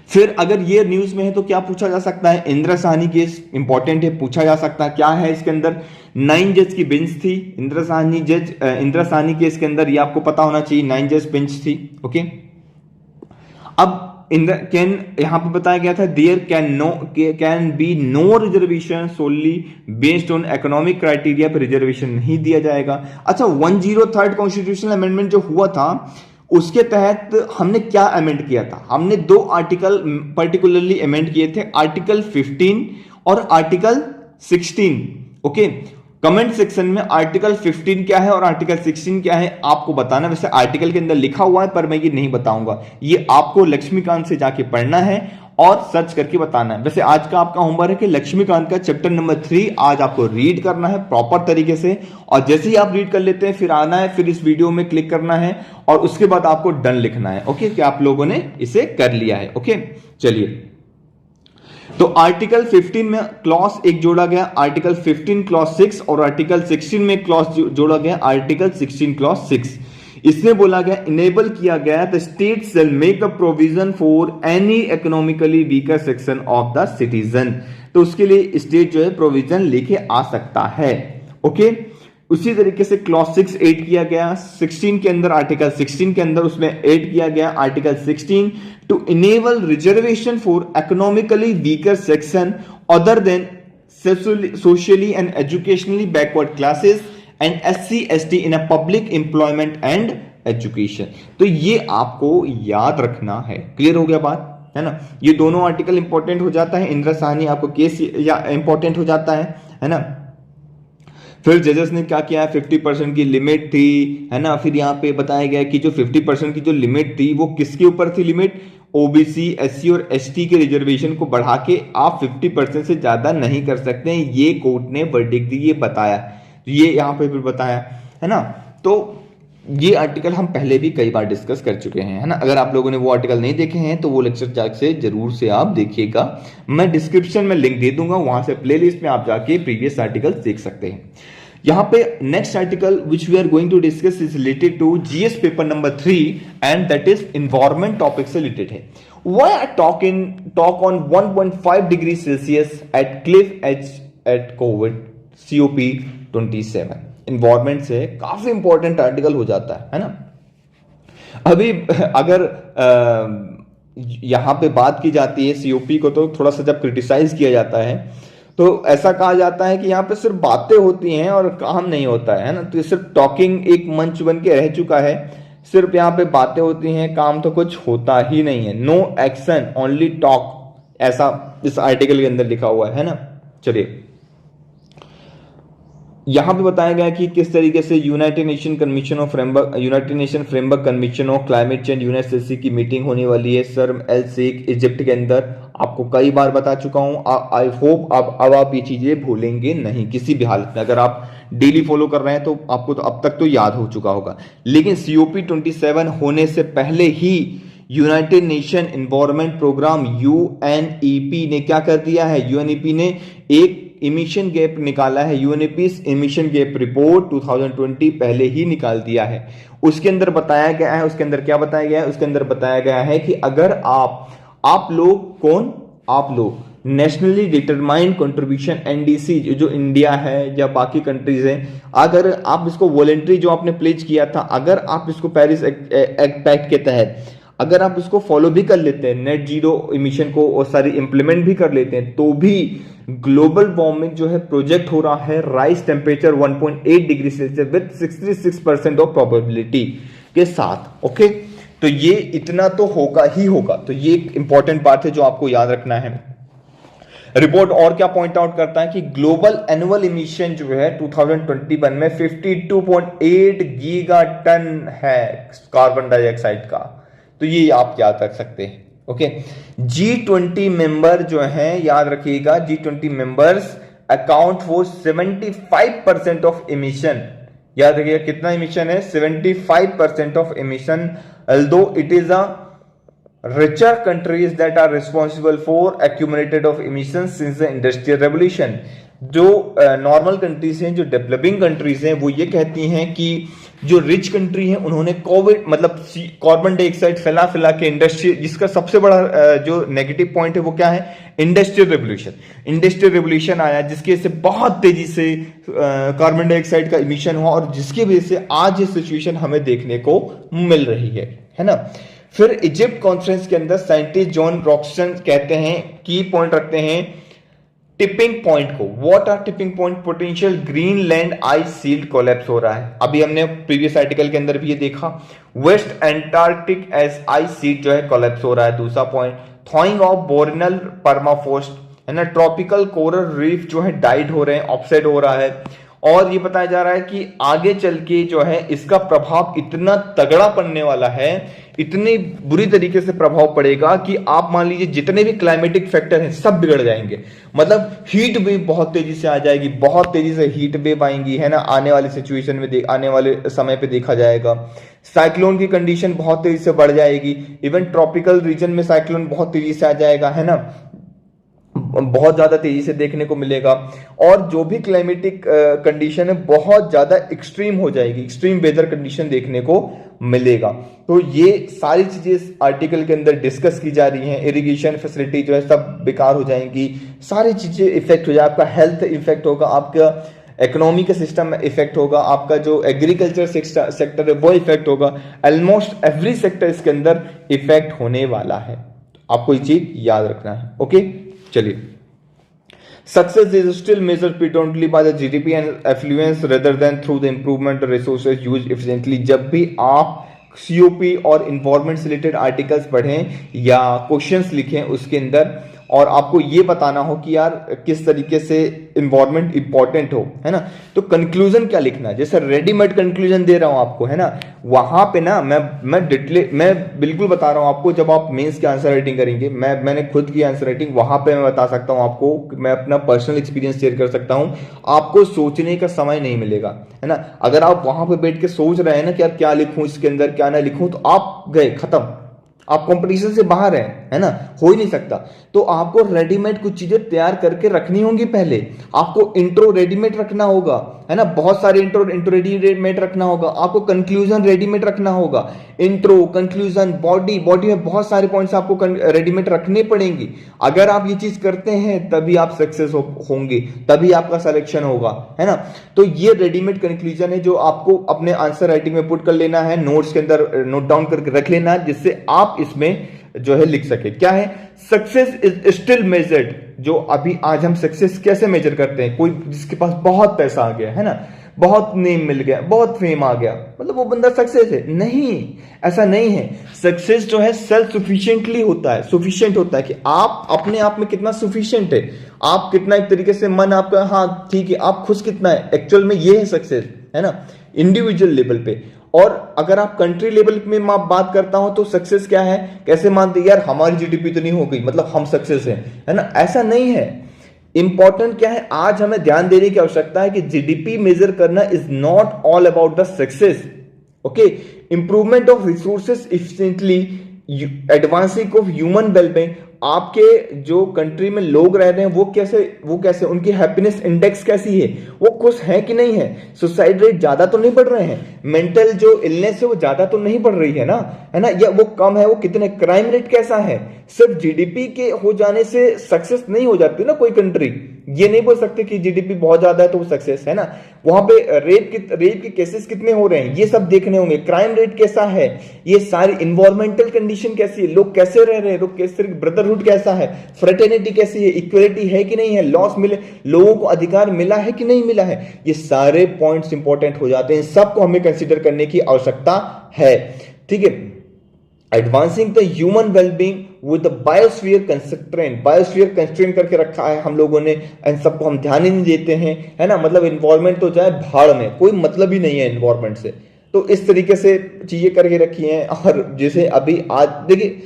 फिर अगर ये न्यूज में है तो क्या पूछा जा सकता है? इंदिरा साहनी केस इंपॉर्टेंट है, पूछा जा सकता है। क्या है इसके अंदर? 9 जज की बेंच थी इंदिरा साहनी केस के अंदर, ये आपको पता होना चाहिए। 9 जज बेंच थी। ओके, अब यहां पे बताया गया था there can be no reservation solely based on economic criteria पर रिजर्वेशन नहीं दिया जाएगा। अच्छा, 103 कॉन्स्टिट्यूशनल अमेंडमेंट जो हुआ था उसके तहत हमने क्या अमेंड किया था? हमने 2 आर्टिकल पर्टिकुलरली अमेंड किए थे, आर्टिकल 15 और आर्टिकल 16। ओके, कमेंट सेक्शन में आर्टिकल 15 क्या है और आर्टिकल 16 क्या है आपको बताना। वैसे आर्टिकल के अंदर लिखा हुआ है पर मैं ये नहीं बताऊंगा, ये आपको लक्ष्मीकांत से जाके पढ़ना है और सर्च करके बताना है। वैसे आज का आपका होमवर्क है कि लक्ष्मीकांत का चैप्टर नंबर 3 आज आपको रीड करना है प्रॉपर तरीके से, और जैसे ही आप रीड कर लेते हैं फिर आना है, फिर इस वीडियो में क्लिक करना है और उसके बाद आपको डन लिखना है। ओके, कि आप लोगों ने इसे कर लिया है। ओके, चलिए, तो आर्टिकल 15 में क्लॉज 1 जोड़ा गया, आर्टिकल 15 क्लॉज 6, और आर्टिकल 16 में क्लॉज जोड़ा गया, आर्टिकल 16 क्लॉज 6। इसमें बोला गया, इनेबल किया गया the state shell make a provision for any economically weaker section of the citizen. तो उसके लिए स्टेट जो है प्रोविजन लेके आ सकता है। ओके, उसी तरीके से क्लॉज 6 ऐड किया गया 16 के अंदर, आर्टिकल 16 के अंदर उसमें ऐड किया गया article 16 to enable reservation for economically weaker section other than socially and educationally backward classes and SC/ST in a public employment and education. तो ये आपको याद रखना है। क्लियर हो गया बात, है ना? ये दोनों आर्टिकल इंपॉर्टेंट हो जाता है। इंदिरा साहनी आपको केस या इंपॉर्टेंट हो जाता है ना? फिर जजेस ने क्या किया, 50% की लिमिट थी, है ना? फिर यहाँ पे बताया गया कि जो 50% की जो लिमिट थी वो किसके ऊपर थी लिमिट? OBC, SC और ST के रिजर्वेशन को बढ़ा के आप 50% से ज्यादा नहीं कर सकते हैं। ये कोर्ट ने वर्डिक्ट दी, ये बताया, ये यहाँ पे भी बताया, है ना? तो ये आर्टिकल हम पहले भी कई बार डिस्कस कर चुके हैं, है ना? अगर आप लोगों ने वो आर्टिकल नहीं देखे हैं तो वो लेक्चर जाके जरूर से आप देखिएगा। मैं डिस्क्रिप्शन में लिंक दे दूंगा, वहां से प्लेलिस्ट में आप जाके प्रीवियस आर्टिकल देख सकते हैं। यहाँ पे next article which we are going to discuss is related to GS paper number 3 and that is environment topic से रिलेटेड है। Why I talk on 1.5 degree Celsius at cliff edge at covid COP27। Environment से काफी important article हो जाता है ना? अभी अगर यहां पे बात की जाती है COP को, तो थोड़ा सा जब क्रिटिसाइज किया जाता है तो ऐसा कहा जाता है कि यहाँ पे सिर्फ बातें होती हैं और काम नहीं होता है ना? तो सिर्फ टॉकिंग एक मंच बन के रह चुका है, सिर्फ यहाँ पे बातें होती हैं, काम तो कुछ होता ही नहीं है। नो एक्शन ओनली टॉक, ऐसा इस आर्टिकल के अंदर लिखा हुआ है ना? चलिए, यहाँ पे बताया गया कि किस तरीके से United nation framework convention of climate change UNSC की मीटिंग होने वाली है शर्म एल शेख इजिप्ट के अंदर। आपको कई बार बता चुका हूँ। आई होप अब आप ये चीजें भूलेंगे नहीं किसी भी हालत में। अगर आप डेली फॉलो कर रहे हैं तो आपको तो अब तक तो याद हो चुका होगा। लेकिन COP27 होने से पहले ही united nation environment programme UNEP ने क्या कर दिया है, UNEP ने एक इमिशन गैप निकाला है। UNEP इमिशन गैप रिपोर्ट 2020 पहले ही निकाल दिया है। उसके अंदर बताया गया है, उसके अंदर क्या बताया गया है, उसके अंदर बताया गया है कि अगर आप लोग नेशनली डिटरमाइंड कंट्रीब्यूशन NDC जो इंडिया है या बाकी कंट्रीज हैं, अगर आप इसको वॉलेंट्री जो आपने प्लेज किया था, अगर आप इसको पेरिस पैक्ट के तहत अगर आप इसको फॉलो भी कर लेते हैं, नेट जीरो इमिशन को और सारी इंप्लीमेंट भी कर लेते हैं, तो भी ग्लोबल वार्मिंग जो है प्रोजेक्ट हो रहा है rise temperature 1.8 degree Celsius with 66% of probability के साथ। ओके, तो ये इतना तो होगा ही होगा। तो ये एक इंपॉर्टेंट बात है जो आपको याद रखना है। रिपोर्ट और क्या पॉइंट आउट करता है कि ग्लोबल एनुअल इमिशन जो है 2021 में 52.8 गीगा टन है कार्बन डाइऑक्साइड का। तो ये आप याद रख सकते हैं। ओके, G20 मेंबर जो है, याद रखिएगा, G20 members account for 75% of emission. याद रखिएगा कितना इमिशन है, 75% of emission, although it is a richer countries that are responsible for accumulated of emissions since the industrial revolution। जो नॉर्मल कंट्रीज हैं, जो डेवलपिंग कंट्रीज हैं, वो ये कहती हैं कि जो रिच कंट्री हैं उन्होंने कार्बन डाइऑक्साइड फैला के इंडस्ट्री, जिसका सबसे बड़ा जो नेगेटिव पॉइंट है वो क्या है, इंडस्ट्रियल रेवोल्यूशन आया, जिसकी वजह से बहुत तेजी से कार्बन डाइऑक्साइड का इमिशन हुआ और जिसकी वजह से आज ये सिचुएशन हमें देखने को मिल रही है ना। फिर इजिप्ट कॉन्फ्रेंस के अंदर साइंटिस्ट जॉन रॉक्सन कहते हैं, की पॉइंट रखते हैं टिपिंग पॉइंट को। What are tipping point? Potential Greenland ice shield collapse हो रहा है। अभी हमने प्रीवियस आर्टिकल के अंदर भी ये देखा, वेस्ट एंटार्क्टिक एस आइस शील्ड जो है कोलैप्स हो रहा है। दूसरा point, thawing of boreal permafrost है ना, ट्रॉपिकल कोरल रीफ जो है डाइड हो रहे हैं, ऑफसेट हो रहा है। और ये बताया जा रहा है कि आगे चल के जो है इसका प्रभाव इतना तगड़ा पड़ने वाला है, इतनी बुरी तरीके से प्रभाव पड़ेगा कि आप मान लीजिए जितने भी क्लाइमेटिक फैक्टर हैं सब बिगड़ जाएंगे। मतलब हीट वेव बहुत तेजी से आ जाएगी, बहुत तेजी से हीट वेव आएंगी है ना, आने वाले सिचुएशन में आने वाले समय पे देखा जाएगा। साइक्लोन की कंडीशन बहुत तेजी से बढ़ जाएगी, इवन ट्रॉपिकल रीजन में साइक्लोन बहुत तेजी से आ जाएगा है ना, बहुत ज्यादा तेजी से देखने को मिलेगा। और जो भी क्लाइमेटिक कंडीशन है बहुत ज्यादा एक्सट्रीम हो जाएगी, एक्सट्रीम वेदर कंडीशन देखने को मिलेगा। तो ये सारी चीजें इस आर्टिकल के अंदर डिस्कस की जा रही हैं। इरिगेशन फैसिलिटी जो है सब बेकार हो जाएंगी, सारी चीजें इफेक्ट हो जाए, आपका हेल्थ इफेक्ट होगा, आपका इकोनॉमी का सिस्टम इफेक्ट होगा, आपका जो एग्रीकल्चर सेक्टर है वो इफेक्ट होगा। ऑलमोस्ट एवरी सेक्टर इसके अंदर इफेक्ट होने वाला है, आपको ये चीज याद रखना है। ओके, चलिए, success is still measured predominantly by the GDP and affluence rather than through the improvement of resources used efficiently। जब भी आप COP और इन्वायरमेंट से रिलेटेड आर्टिकल्स पढ़ें या क्वेश्चंस लिखें उसके अंदर, और आपको ये बताना हो कि यार किस तरीके से इन्वायरमेंट इंपॉर्टेंट हो है ना, तो कंक्लूजन क्या लिखना है। जैसे रेडीमेड कंक्लूजन दे रहा हूं आपको है ना, वहां पे ना मैं बिल्कुल बता रहा हूं आपको, जब आप मेंस की आंसर राइटिंग करेंगे, मैंने खुद की आंसर राइटिंग, वहां पे मैं बता सकता हूं आपको, मैं अपना पर्सनल एक्सपीरियंस शेयर कर सकता हूं। आपको सोचने का समय नहीं मिलेगा है ना। अगर आप वहां पे बैठ के सोच रहे हैं ना कि यार क्या लिखूं इसके अंदर, क्या ना लिखूं, तो आप गए, खत्म, आप कंपटीशन से बाहर हैं है ना, हो ही नहीं सकता। तो आपको रेडीमेड कुछ चीजें तैयार करके रखनी होंगी। पहले आपको इंट्रो रेडीमेड रखना होगा है ना, बहुत सारे इंट्रो रेडीमेड रखना होगा। आपको कंक्लूजन रेडीमेड रखना होगा, इंट्रो, कंक्लूजन, बॉडी में बहुत सारे पॉइंट्स आपको रेडीमेड रखने पड़ेंगे। अगर आप ये चीज करते हैं तभी आप सक्सेस होंगे, तभी आपका सिलेक्शन होगा है ना। तो ये रेडीमेड कंक्लूजन है जो आपको अपने आंसर राइटिंग में पुट कर लेना है, नोट्स के अंदर नोट डाउन करके रख लेना है, जिससे आप इसमें जो है लिख सके। क्या है? Success is still measured. जो अभी आज हम सक्सेस कैसे मेजर करते हैं, कोई जिसके पास बहुत पैसा आ गया है ना, बहुत नेम मिल गया, बहुत फेम आ गया, मतलब वो बंदा सक्सेस है? नहीं, ऐसा नहीं है। सक्सेस जो है सेल्फ सफिशिएंटली होता है, सुफिशिएंट होता है कि आप अपने आप में कितना सुफिशिएंट है, आप कितना एक तरीके से मन आपका, हाँ ठीक है, आप खुश कितना है, एक्चुअल में ये है सक्सेस, है ना, इंडिविजुअल लेवल पे। और अगर आप कंट्री लेवल में मैं बात करता हूं तो सक्सेस क्या है, कैसे मानते यार हमारी जीडीपी तो नहीं हो गई मतलब हम सक्सेस हैं, है ना, ऐसा नहीं है। इंपॉर्टेंट क्या है, आज हमें ध्यान देने की आवश्यकता है कि जीडीपी मेजर करना is not all about the success, okay. Improvement of resources efficiently, advancing of human wellbeing, आपके जो कंट्री में लोग रह रहे हैं वो कैसे उनकी हैप्पीनेस इंडेक्स कैसी है, वो खुश है कि नहीं है, सुसाइड रेट ज्यादा तो नहीं बढ़ रहे हैं, मेंटल जो इलनेस है वो ज्यादा तो नहीं बढ़ रही है ना, या वो कम है, वो कितने, क्राइम रेट कैसा है। सिर्फ जीडीपी के हो जाने से सक्सेस नहीं हो जाती ना कोई कंट्री, ये नहीं बोल सकते कि जीडीपी बहुत ज्यादा है तो वो सक्सेस है ना। वहां पे रेप के केसेस कितने हो रहे हैं ये सब देखने होंगे, क्राइम रेट कैसा है, ये सारी इन्वायरमेंटल कंडीशन कैसी है, लोग कैसे रह रहे हैं, लोग कैसे, ब्रदरहुड कैसा है, फ्रेटर्निटी कैसी है, इक्वलिटी है कि नहीं है, लॉस मिले, लोगों को अधिकार मिला है कि नहीं मिला है, ये सारे पॉइंट्स इंपॉर्टेंट हो जाते हैं, सबको हमें कंसीडर करने की आवश्यकता है, ठीक है। Advancing the human wellbeing with the biosphere constraint करके रखा है हम लोगों ने, इन सबको हम ध्यान ही नहीं देते हैं, है ना, मतलब इन्वायरमेंट तो जाए भाड़ में, कोई मतलब ही नहीं है इन्वायरमेंट से। तो इस तरीके से चीजें करके रखी हैं। और जैसे अभी आज देखिए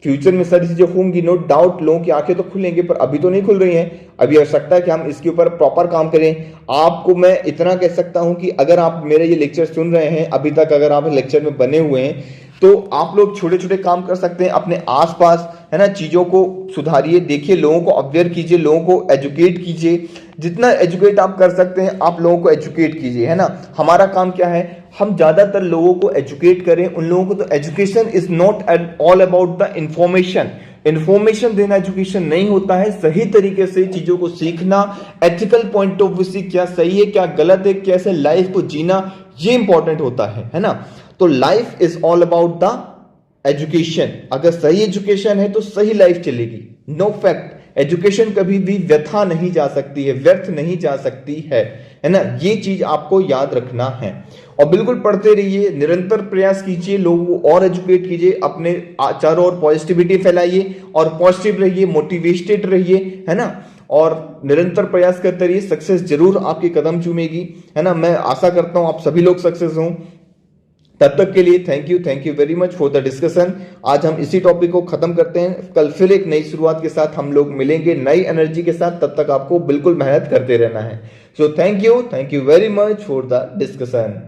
फ्यूचर में सारी चीजें होंगी, नो डाउट, लोगों की आंखें तो खुलेंगी, पर अभी तो नहीं खुल रही हैं। अभी आवश्यकता है कि हम इसके ऊपर प्रॉपर काम करें। आपको मैं इतना कह सकता हूं कि अगर आप मेरे ये लेक्चर सुन रहे हैं अभी तक, अगर आप लेक्चर में बने हुए हैं, तो आप लोग छोटे छोटे काम कर सकते हैं अपने आसपास, है ना, चीजों को सुधारिए, देखिए, लोगों को अवेयर कीजिए, लोगों को एजुकेट कीजिए, जितना एजुकेट आप कर सकते हैं आप लोगों को एजुकेट कीजिए, है ना। हमारा काम क्या है, हम ज्यादातर लोगों को एजुकेट करें, उन लोगों को, तो education is not all about the information देना एजुकेशन नहीं होता है, सही तरीके से चीजों को सीखना, एथिकल पॉइंट ऑफ व्यू से क्या सही है क्या गलत है, कैसे लाइफ को जीना, ये इंपॉर्टेंट होता है ना। तो life is all about the education, अगर सही एजुकेशन है तो सही लाइफ चलेगी। नो फैक्ट, एजुकेशन कभी भी व्यथा नहीं जा सकती है, व्यर्थ नहीं जा सकती है ना, ये चीज आपको याद रखना है। और बिल्कुल पढ़ते रहिए, निरंतर प्रयास कीजिए, लोगों को और एजुकेट कीजिए, अपने चारों ओर पॉजिटिविटी फैलाइए और पॉजिटिव रहिए, मोटिवेटेड रहिए, है ना, और निरंतर प्रयास करते रहिए, सक्सेस जरूर आपके कदम चूमेगी, है ना। मैं आशा करता हूं आप सभी लोग सक्सेस हों। तब तक के लिए thank you very much for the discussion. आज हम इसी टॉपिक को खत्म करते हैं, कल फिर एक नई शुरुआत के साथ हम लोग मिलेंगे, नई एनर्जी के साथ। तब तक आपको बिल्कुल मेहनत करते रहना है। So thank you very much for the discussion.